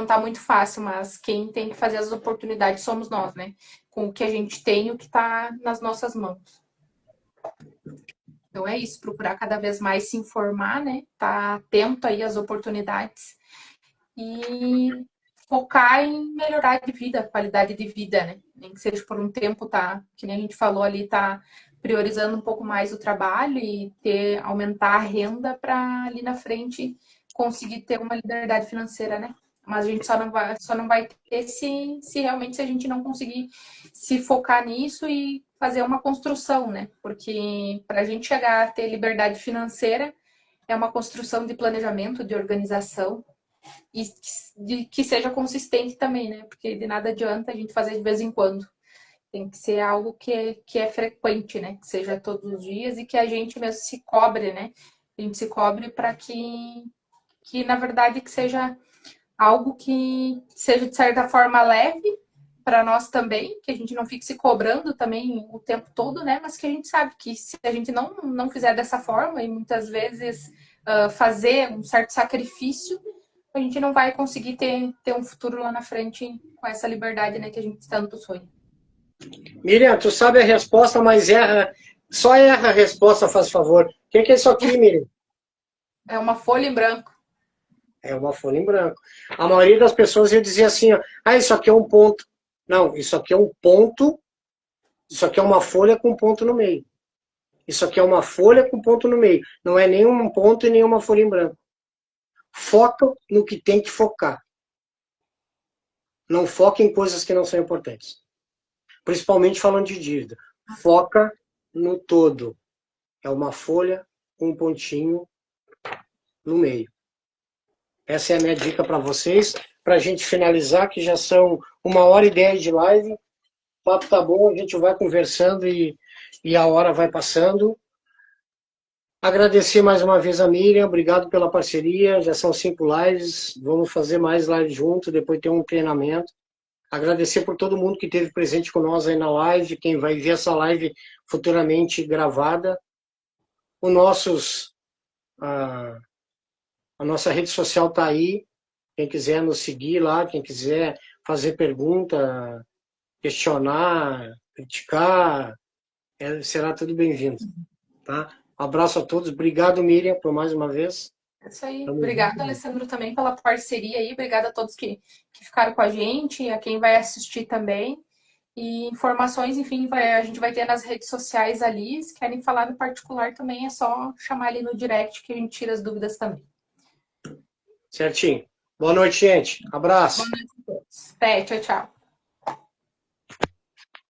tá muito fácil, mas quem tem que fazer as oportunidades somos nós, né? Com o que a gente tem e o que está nas nossas mãos. Então é isso, procurar cada vez mais se informar, né? Tá atento aí às oportunidades e focar em melhorar de vida, qualidade de vida, né? Nem que seja por um tempo, tá? Que nem a gente falou ali, tá priorizando um pouco mais o trabalho e aumentar a renda para ali na frente conseguir ter uma liberdade financeira, né? Mas a gente só não vai ter se realmente se a gente não conseguir se focar nisso e fazer uma construção, né? Porque para a gente chegar a ter liberdade financeira é uma construção de planejamento, de organização e que seja consistente também, né? Porque de nada adianta a gente fazer de vez em quando. Tem que ser algo que é frequente, né? Que seja todos os dias e que a gente mesmo se cobre, né? A gente se cobre para que, na verdade, que seja algo que seja, de certa forma, leve para nós também, que a gente não fique se cobrando também o tempo todo, né? Mas que a gente sabe que se a gente não fizer dessa forma e muitas vezes fazer um certo sacrifício, a gente não vai conseguir ter um futuro lá na frente com essa liberdade, né, que a gente tanto sonha. Miriam, tu sabe a resposta, mas só erra a resposta, faz favor. O que é isso aqui, Miriam? É uma folha em branco. É uma folha em branco. A maioria das pessoas ia dizer assim, ó, isso aqui é um ponto. Não, isso aqui é um ponto, isso aqui é uma folha com ponto no meio. Isso aqui é uma folha com ponto no meio. Não é nenhum ponto e nenhuma folha em branco. Foca no que tem que focar. Não foca em coisas que não são importantes. Principalmente falando de dívida. Foca no todo. É uma folha com um pontinho no meio. Essa é a minha dica para vocês. Para a gente finalizar, que já são 1h10 de live. O papo tá bom, a gente vai conversando e a hora vai passando. Agradecer mais uma vez a Miriam, obrigado pela parceria. Já são 5 lives, vamos fazer mais lives juntos, depois ter um treinamento. Agradecer por todo mundo que esteve presente com nós aí na live, quem vai ver essa live futuramente gravada. A nossa rede social está aí, quem quiser nos seguir lá, quem quiser fazer pergunta, questionar, criticar, será tudo bem-vindo. Tá? Um abraço a todos, obrigado Miriam por mais uma vez. É isso aí. Tamo Obrigada, junto. Alessandro, também pela parceria aí. Obrigada a todos que ficaram com a gente, a quem vai assistir também. E informações, enfim, a gente vai ter nas redes sociais ali. Se querem falar no particular também, é só chamar ali no direct que a gente tira as dúvidas também. Certinho. Boa noite, gente. Boa Abraço. noite a todos. Até, tchau, tchau.